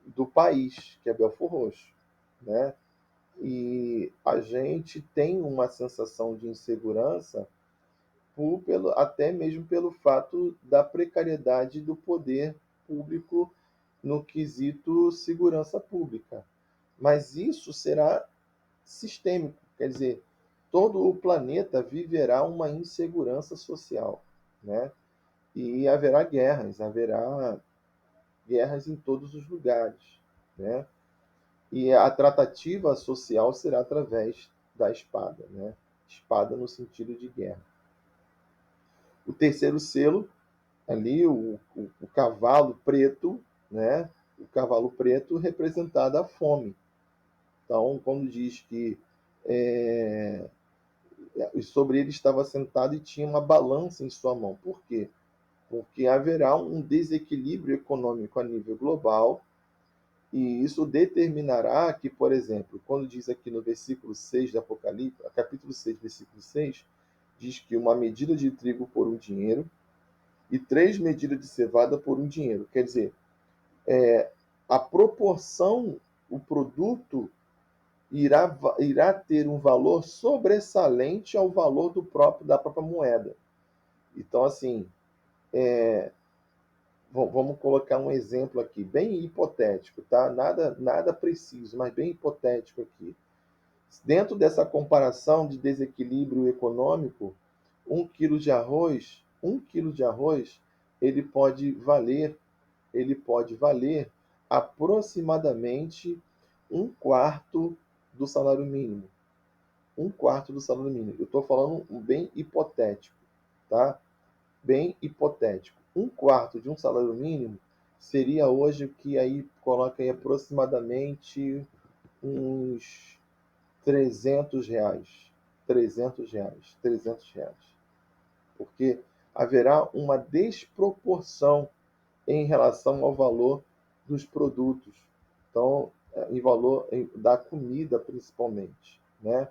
do país, que é Belford Roxo, né? E a gente tem uma sensação de insegurança até mesmo pelo fato da precariedade do poder público no quesito segurança pública. Mas isso será sistêmico, quer dizer, todo o planeta viverá uma insegurança social, né? E haverá guerras em todos os lugares, né? E a tratativa social será através da espada, né? Espada no sentido de guerra. O terceiro selo, ali, o cavalo preto, né? O cavalo preto representado a fome. Então, quando diz que sobre ele estava sentado e tinha uma balança em sua mão. Por quê? Porque haverá um desequilíbrio econômico a nível global E isso determinará que, por exemplo, quando diz aqui no versículo 6 de Apocalipse, capítulo 6, versículo 6, diz que uma medida de trigo por um dinheiro e 3 medidas de cevada por um dinheiro. Quer dizer, a proporção, o produto irá ter um valor sobressalente ao valor da própria moeda. Então, assim, vamos colocar um exemplo aqui, bem hipotético, tá? Nada preciso, mas bem hipotético aqui. Dentro dessa comparação de desequilíbrio econômico, 1 quilo de arroz, ele pode valer aproximadamente um quarto do salário mínimo. Um quarto do salário mínimo. Eu estou falando um bem hipotético, tá? Bem hipotético. Um quarto de um salário mínimo seria hoje o que aí coloca aí aproximadamente uns R$ 300. R$ 300. Porque haverá uma desproporção em relação ao valor dos produtos. Então, em valor da comida, principalmente, né?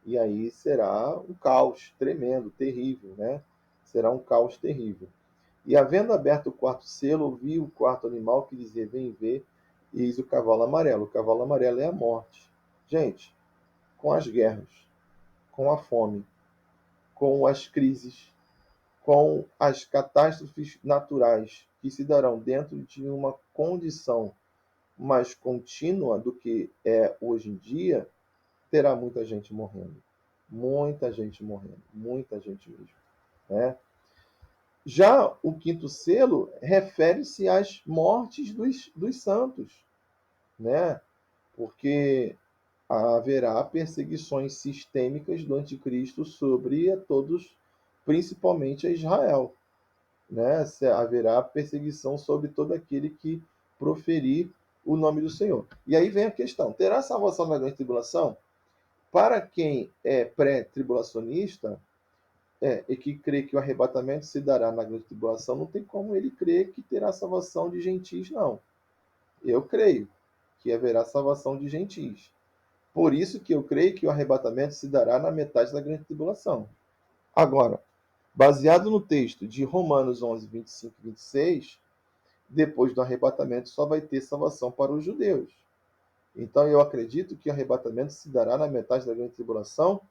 E aí será um caos tremendo, terrível, né? Será um caos terrível. E havendo aberto o quarto selo, ouvi o quarto animal que dizia: Vem ver, e eis o cavalo amarelo. O cavalo amarelo é a morte. Gente, com as guerras, com a fome, com as crises, com as catástrofes naturais que se darão dentro de uma condição mais contínua do que é hoje em dia, terá muita gente morrendo. Muita gente morrendo. Muita gente mesmo. Né? Já o quinto selo refere-se às mortes dos santos, né? Porque haverá perseguições sistêmicas do anticristo sobre a todos, principalmente a Israel. Né? Haverá perseguição sobre todo aquele que proferir o nome do Senhor. E aí vem a questão: terá salvação na grande tribulação? Para quem é pré-tribulacionista, e que crê que o arrebatamento se dará na grande tribulação, não tem como ele crer que terá salvação de gentis, não. Eu creio que haverá salvação de gentis. Por isso que eu creio que o arrebatamento se dará na metade da grande tribulação. Agora, baseado no texto de Romanos 11, 25 e 26, depois do arrebatamento só vai ter salvação para os judeus. Então eu acredito que o arrebatamento se dará na metade da grande tribulação,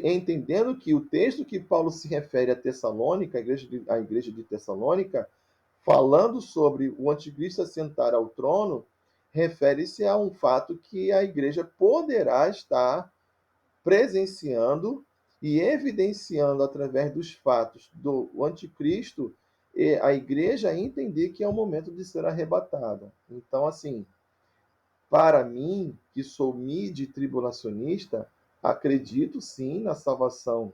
entendendo que o texto que Paulo se refere a Tessalônica, a igreja de Tessalônica, falando sobre o anticristo assentar ao trono, refere-se a um fato que a igreja poderá estar presenciando e evidenciando através dos fatos do anticristo, e a igreja entender que é o momento de ser arrebatada. Então, assim, para mim, que sou midi-tribulacionista, acredito sim na salvação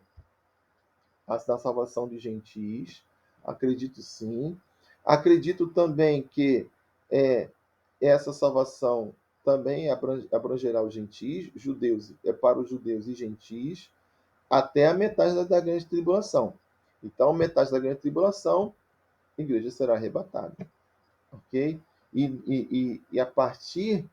de gentis, acredito sim. Acredito também que essa salvação também abrangerá os gentis, judeus, para os judeus e gentis, até a metade da grande tribulação. Então, metade da grande tribulação, a igreja será arrebatada. Ok? E a partir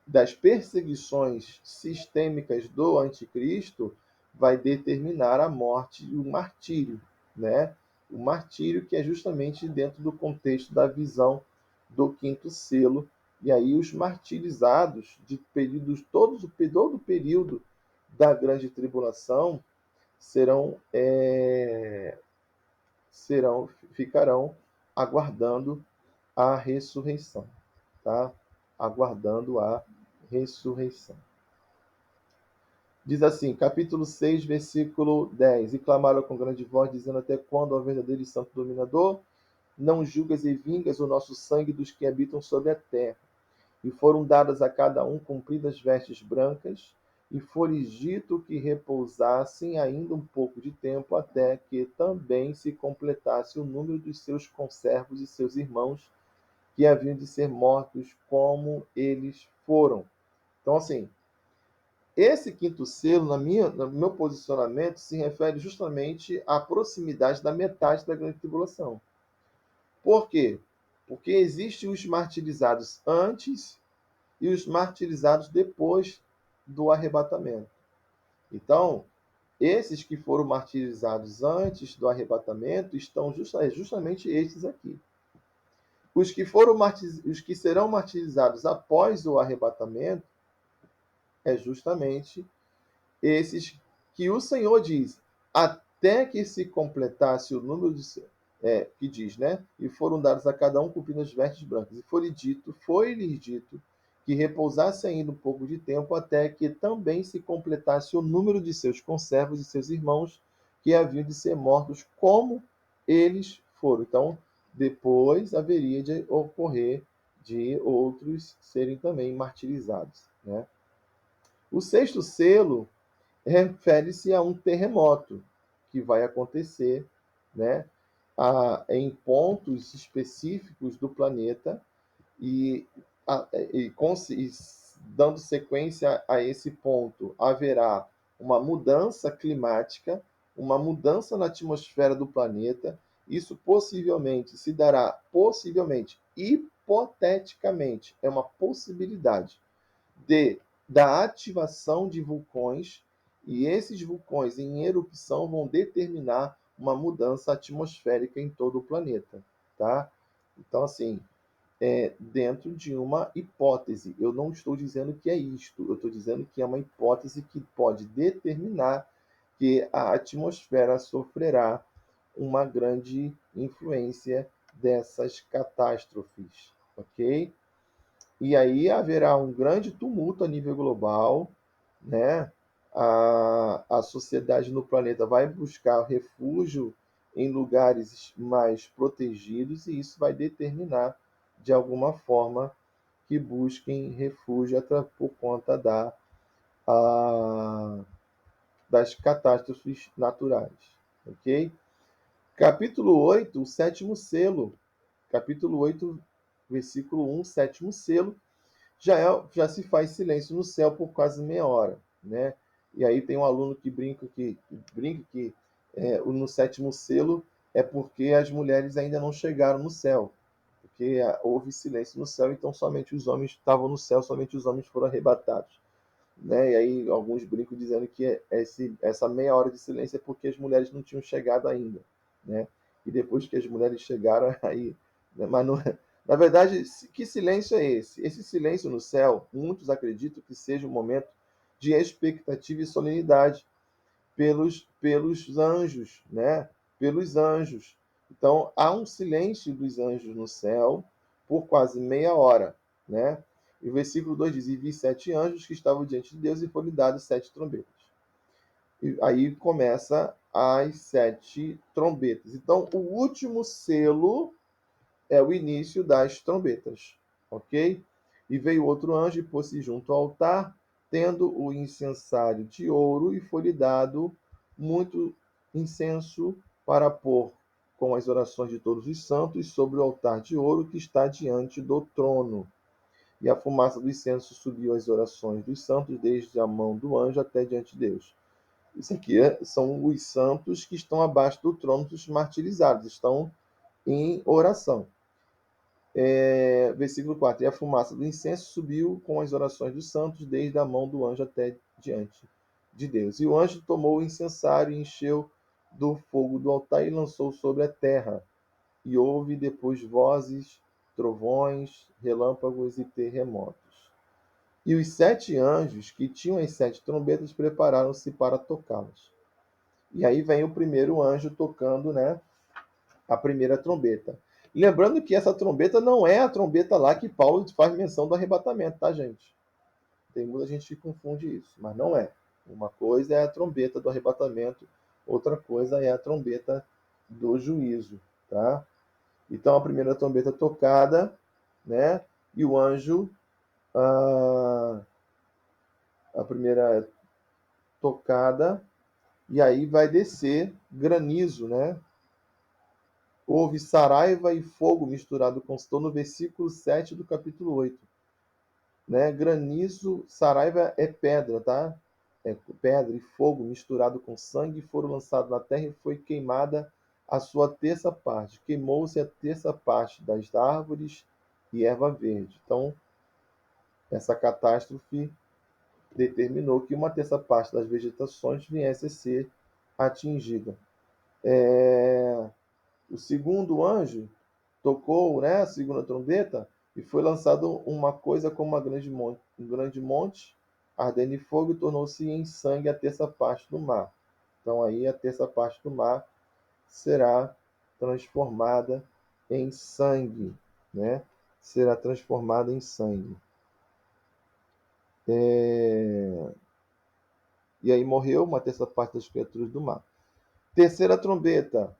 das perseguições sistêmicas do anticristo, vai determinar a morte e o martírio, né? O martírio que é justamente dentro do contexto da visão do quinto selo, e aí os martirizados de períodos, todo o período da grande tribulação serão, ficarão aguardando a ressurreição, tá? Aguardando a ressurreição. Diz assim, capítulo 6, versículo 10: E clamaram com grande voz, dizendo: Até quando, ó verdadeiro e santo dominador, não julgas e vingas o nosso sangue dos que habitam sobre a terra? E foram dadas a cada um compridas vestes brancas, e foi-lhes dito que repousassem ainda um pouco de tempo, até que também se completasse o número dos seus conservos e seus irmãos, que haviam de ser mortos como eles foram. Então, assim, esse quinto selo, no meu posicionamento, se refere justamente à proximidade da metade da grande tribulação. Por quê? Porque existem os martirizados antes e os martirizados depois do arrebatamento. Então, esses que foram martirizados antes do arrebatamento estão justamente estes aqui. Os que serão martirizados após o arrebatamento é justamente esses que o Senhor diz, até que se completasse o número que diz, né? E foram dados a cada um cumprindo as vestes brancas. E foi-lhes dito que repousasse ainda um pouco de tempo, até que também se completasse o número de seus conservos e seus irmãos que haviam de ser mortos, como eles foram. Então, depois haveria de ocorrer de outros serem também martirizados, né? O sexto selo refere-se a um terremoto que vai acontecer, né, em pontos específicos do planeta e, e dando sequência a esse ponto, haverá uma mudança climática, uma mudança na atmosfera do planeta. Isso possivelmente se dará, possivelmente, hipoteticamente, é uma possibilidade de da ativação de vulcões, e esses vulcões em erupção vão determinar uma mudança atmosférica em todo o planeta, tá? Então, assim, dentro de uma hipótese. Eu não estou dizendo que é isto, eu estou dizendo que é uma hipótese que pode determinar que a atmosfera sofrerá uma grande influência dessas catástrofes, ok? E aí haverá um grande tumulto a nível global, né? A sociedade no planeta vai buscar refúgio em lugares mais protegidos e isso vai determinar, de alguma forma, que busquem refúgio por conta a, das catástrofes naturais. Ok? Capítulo 8, o sétimo selo. Capítulo 8, versículo 1, sétimo selo já se faz silêncio no céu por quase meia hora, né? E aí tem um aluno que brinca que no sétimo selo é porque as mulheres ainda não chegaram no céu, porque houve silêncio no céu, então somente os homens estavam no céu, somente os homens foram arrebatados, né? E aí alguns brincam dizendo que essa meia hora de silêncio é porque as mulheres não tinham chegado ainda, né? E depois que as mulheres chegaram, aí, né? Mas não, na verdade, que silêncio é esse? Esse silêncio no céu, muitos acreditam que seja um momento de expectativa e solenidade pelos anjos, né? Pelos anjos. Então, há um silêncio dos anjos no céu por quase meia hora, né? E o versículo 2 diz: E vi 7 anjos que estavam diante de Deus e foram dados 7 trombetas. E aí começa as 7 trombetas. Então, o último selo é o início das trombetas, ok? E veio outro anjo e pôs-se junto ao altar, tendo o incensário de ouro, e foi-lhe dado muito incenso para pôr com as orações de todos os santos sobre o altar de ouro que está diante do trono. E a fumaça do incenso subiu às orações dos santos, desde a mão do anjo até diante de Deus. Isso aqui são os santos que estão abaixo do trono dos martirizados, estão em oração. Versículo 4: E a fumaça do incenso subiu com as orações dos santos, desde a mão do anjo até diante de Deus. E o anjo tomou o incensário e encheu do fogo do altar e lançou sobre a terra. E houve depois vozes, trovões, relâmpagos e terremotos. E os 7 anjos que tinham as 7 trombetas prepararam-se para tocá-las. E aí vem o primeiro anjo tocando, né, a primeira trombeta. Lembrando que essa trombeta não é a trombeta lá que Paulo faz menção do arrebatamento, tá, gente? Tem muita gente que confunde isso, mas não é. Uma coisa é a trombeta do arrebatamento, outra coisa é a trombeta do juízo, tá? Então a primeira trombeta tocada, né? E o anjo, a primeira tocada, e aí vai descer granizo, né? Houve saraiva e fogo misturado com. Estou no versículo 7 do capítulo 8. Né? Granizo, saraiva é pedra, tá? É pedra e fogo misturado com sangue foram lançados na terra e foi queimada a sua terça parte. Queimou-se a terça parte das árvores e erva verde. Então, essa catástrofe determinou que uma terça parte das vegetações viesse a ser atingida. O segundo anjo tocou, né, a segunda trombeta, e foi lançado uma coisa como um grande monte, ardendo em fogo, e tornou-se em sangue a terça parte do mar. Então aí a terça parte do mar será transformada em sangue, né? Será transformada em sangue. E aí morreu uma terça parte das criaturas do mar. Terceira trombeta.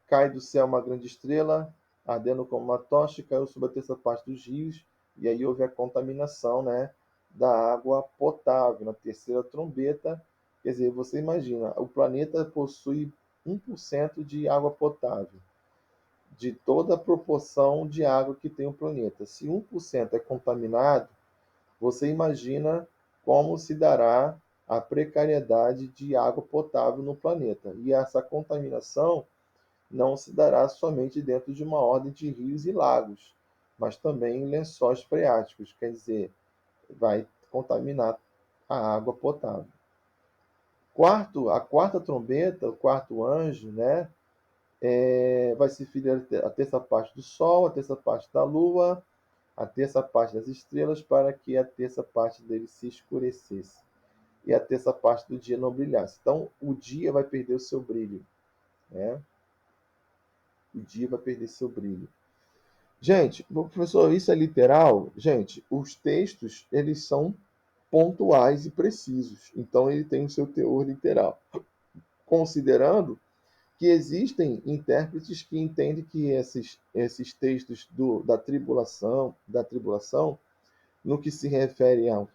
Cai do céu uma grande estrela, ardendo como uma tocha, e caiu sobre a terça parte dos rios, e aí houve a contaminação, né, da água potável. Na terceira trombeta, quer dizer, você imagina, o planeta possui 1% de água potável, de toda a proporção de água que tem o planeta. Se 1% é contaminado, você imagina como se dará a precariedade de água potável no planeta. E essa contaminação não se dará somente dentro de uma ordem de rios e lagos, mas também em lençóis freáticos, quer dizer, vai contaminar a água potável. A quarta trombeta, o quarto anjo, né, vai se ferir a terça parte do sol, a terça parte da lua, a terça parte das estrelas, para que a terça parte dele se escurecesse e a terça parte do dia não brilhasse. Então, o dia vai perder o seu brilho, né? O dia vai perder seu brilho. Gente, professor, isso é literal? Gente, os textos, eles são pontuais e precisos. Então, ele tem o seu teor literal. Considerando que existem intérpretes que entendem que esses textos da tribulação, no que se refere a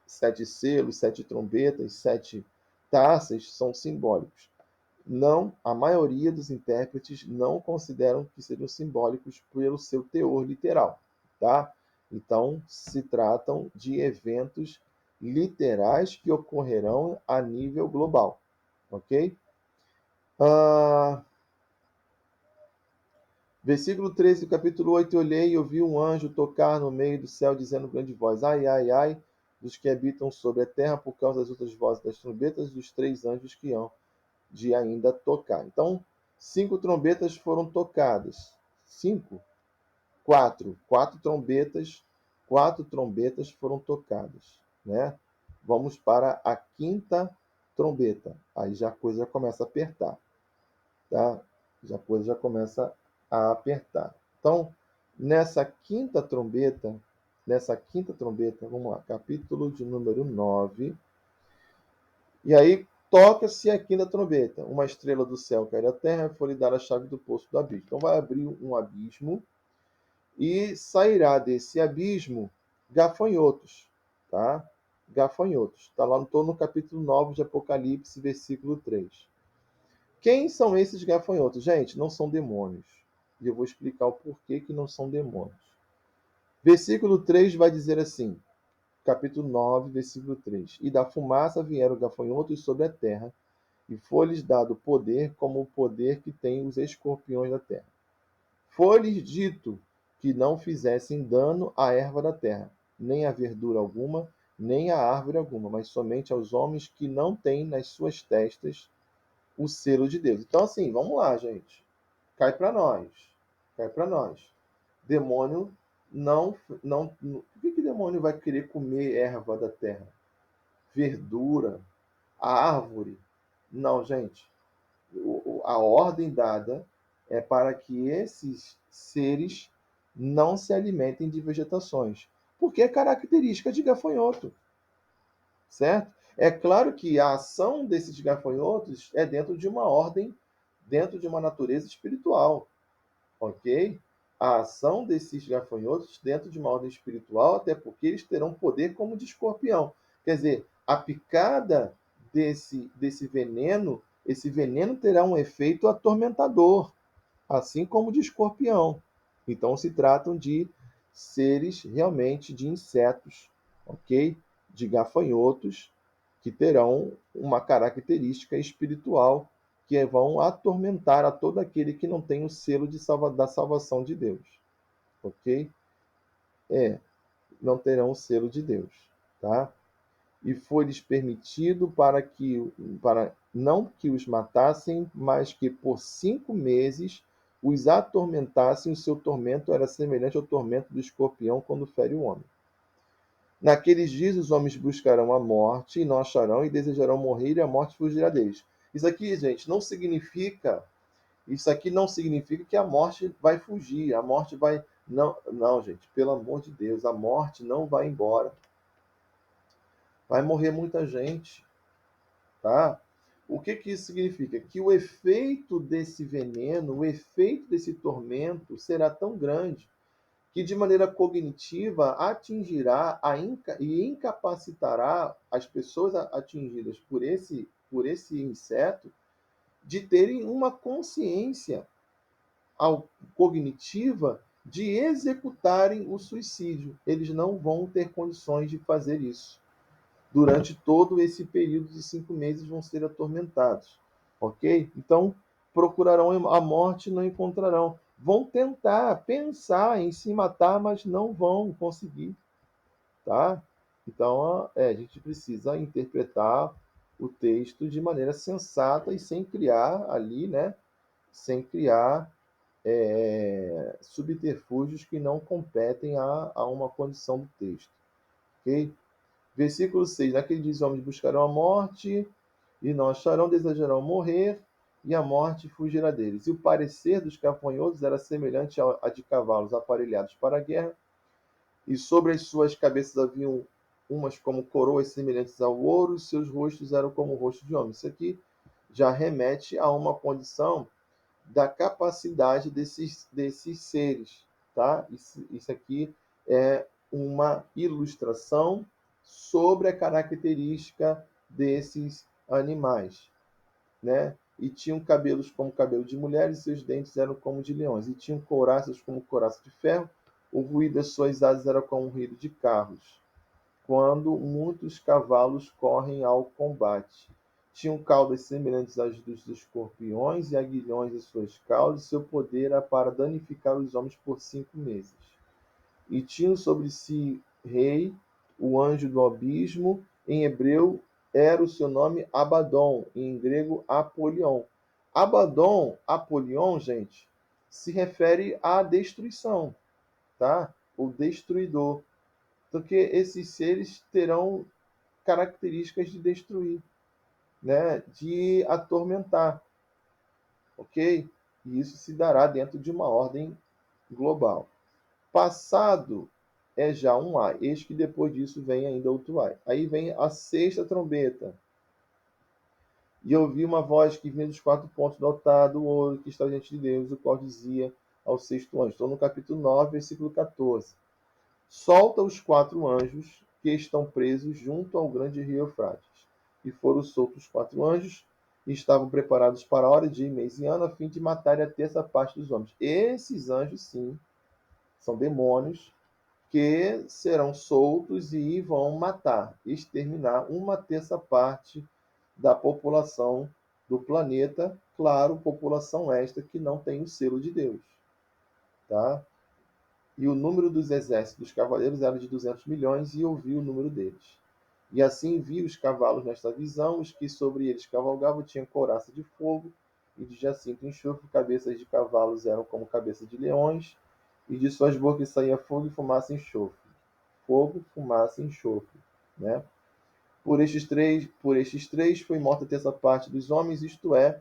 7 selos, 7 trombetas, 7 taças, são simbólicos. Não, a maioria dos intérpretes não consideram que sejam simbólicos pelo seu teor literal, tá? Então, se tratam de eventos literais que ocorrerão a nível global, ok? Ah, versículo 13 do capítulo 8: olhei e ouvi um anjo tocar no meio do céu, dizendo grande voz: ai, ai, ai, dos que habitam sobre a terra, por causa das outras vozes das trombetas dos 3 anjos que hão de ainda tocar. Então, 5 trombetas foram tocadas. 5? 4. 4 trombetas foram tocadas, né? Vamos para a quinta trombeta. Aí já a coisa já começa a apertar, tá? Já a coisa já começa a apertar. Então, nessa quinta trombeta, vamos lá, capítulo de número 9. E aí toca-se a quinta trombeta. Uma estrela do céu cai à terra e foi-lhe dar a chave do poço do abismo. Então vai abrir um abismo e sairá desse abismo gafanhotos, tá? Gafanhotos. Está lá no capítulo 9 de Apocalipse, versículo 3. Quem são esses gafanhotos? Gente, não são demônios. E eu vou explicar o porquê que não são demônios. Versículo 3 vai dizer assim, capítulo 9, versículo 3. E da fumaça vieram gafanhotos sobre a terra, e foi-lhes dado poder como o poder que têm os escorpiões da terra. Foi-lhes dito que não fizessem dano à erva da terra, nem à verdura alguma, nem à árvore alguma, mas somente aos homens que não têm nas suas testas o selo de Deus. Então, assim, vamos lá, gente. Cai para nós. Cai para nós. Demônio não. Por que demônio vai querer comer erva da terra? Verdura, árvore? Não, gente. A ordem dada é para que esses seres não se alimentem de vegetações, porque é característica de gafanhoto, certo? É claro que a ação desses gafanhotos é dentro de uma ordem, dentro de uma natureza espiritual, ok? A ação desses gafanhotos dentro de uma ordem espiritual, até porque eles terão poder como de escorpião. Quer dizer, a picada desse veneno, esse veneno terá um efeito atormentador, assim como de escorpião. Então se tratam de seres realmente de insetos, ok? De gafanhotos que terão uma característica espiritual que vão atormentar a todo aquele que não tem o selo da salvação de Deus. Ok? Não terão o selo de Deus. Tá? E foi-lhes permitido para não que os matassem, mas que por 5 meses os atormentassem. O seu tormento era semelhante ao tormento do escorpião quando fere o homem. Naqueles dias os homens buscarão a morte e não acharão, e desejarão morrer, e a morte fugirá deles. Isso aqui, gente, isso aqui não significa que a morte vai fugir, a morte vai. Não, não, gente, pelo amor de Deus, a morte não vai embora. Vai morrer muita gente, tá? O que isso significa? Que o efeito desse veneno, o efeito desse tormento será tão grande que de maneira cognitiva atingirá e incapacitará as pessoas atingidas por esse inseto de terem uma consciência cognitiva de executarem o suicídio. Eles não vão ter condições de fazer isso. Durante todo esse período de 5 meses vão ser atormentados. Ok? Então, procurarão a morte e não encontrarão. Vão tentar pensar em se matar, mas não vão conseguir. Tá? Então, a gente precisa interpretar o texto de maneira sensata e sem criar ali, né? Sem criar subterfúgios que não competem a uma condição do texto. Ok? Versículo 6. Naquele dia os homens buscarão a morte e não acharão, desejarão morrer, e a morte fugirá deles. E o parecer dos gafanhotos era semelhante a de cavalos aparelhados para a guerra, e sobre as suas cabeças haviam umas como coroas semelhantes ao ouro, e seus rostos eram como o rosto de homens. Isso aqui já remete a uma condição da capacidade desses seres. Tá? Isso aqui é uma ilustração sobre a característica desses animais. Né? E tinham cabelos como cabelo de mulheres, e seus dentes eram como de leões, e tinham couraças como couraça de ferro, o ruído das suas asas era como o ruído de carros, quando muitos cavalos correm ao combate. Tinham caudas semelhantes às dos escorpiões e aguilhões em suas caudas, e seu poder era para danificar os homens por 5 meses. E tinham sobre si rei, o anjo do abismo, em hebreu era o seu nome Abaddon, em grego Apolion. Abaddon, Apolion, gente, se refere à destruição, tá? O destruidor. Porque esses seres terão características de destruir, né? De atormentar, ok? E isso se dará dentro de uma ordem global. Passado é já um ai. Eis que depois disso vem ainda outro ai. Aí vem a sexta trombeta. E ouvi uma voz que vinha dos 4 pontos do altar do ouro que está diante de Deus, o qual dizia ao sexto anjo. Estou no capítulo 9, versículo 14. Solta os 4 anjos que estão presos junto ao grande rio Eufrates. E foram soltos os 4 anjos e estavam preparados para a hora, dia, mês e ano, a fim de matarem a terça parte dos homens. Esses anjos, sim, são demônios que serão soltos e vão matar, exterminar uma terça parte da população do planeta, claro, população esta que não tem o selo de Deus. Tá? E o número dos exércitos dos cavaleiros era de 200 milhões, e ouvi o número deles. E assim vi os cavalos nesta visão, os que sobre eles cavalgavam tinham couraça de fogo, e de jacinto enxofre, cabeças de cavalos eram como cabeças de leões, e de suas bocas saía fogo e fumaça e enxofre. Fogo, fumaça e enxofre. Né? Por estes três foi morta a terça parte dos homens, isto é,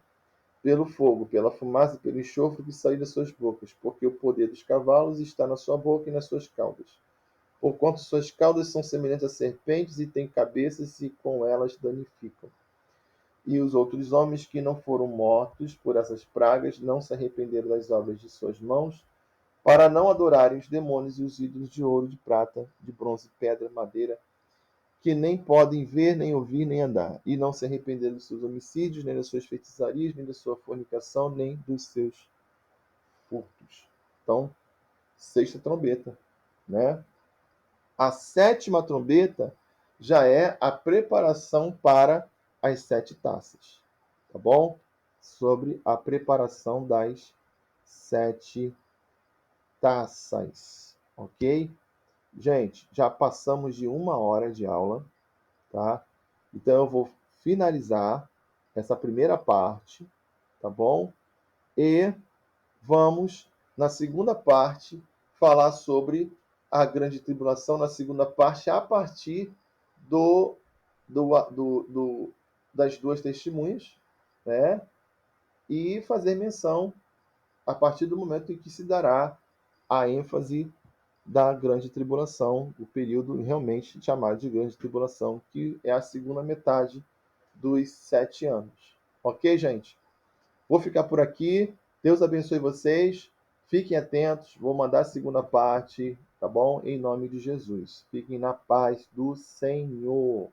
pelo fogo, pela fumaça e pelo enxofre que saiu das suas bocas, porque o poder dos cavalos está na sua boca e nas suas caudas. Porquanto suas caudas são semelhantes a serpentes e têm cabeças e com elas danificam. E os outros homens que não foram mortos por essas pragas não se arrependeram das obras de suas mãos, para não adorarem os demônios e os ídolos de ouro, de prata, de bronze, pedra, madeira, que nem podem ver, nem ouvir, nem andar, e não se arrependeram dos seus homicídios, nem das suas feitiçarias, nem da sua fornicação, nem dos seus furtos. Então, sexta trombeta, né? A sétima trombeta já é a preparação para as 7 taças, tá bom? sobre a preparação das 7 taças, ok? Gente, já passamos de 1 hora de aula, tá? Então eu vou finalizar essa primeira parte, tá bom? E vamos, na segunda parte, falar sobre a grande tribulação, na segunda parte, a partir do, das duas testemunhas, né? E fazer menção a partir do momento em que se dará a ênfase da grande tribulação, o período realmente chamado de grande tribulação, que é a segunda metade dos 7 anos. Ok, gente? Vou ficar por aqui. Deus abençoe vocês. Fiquem atentos. Vou mandar a segunda parte, tá bom? Em nome de Jesus. Fiquem na paz do Senhor.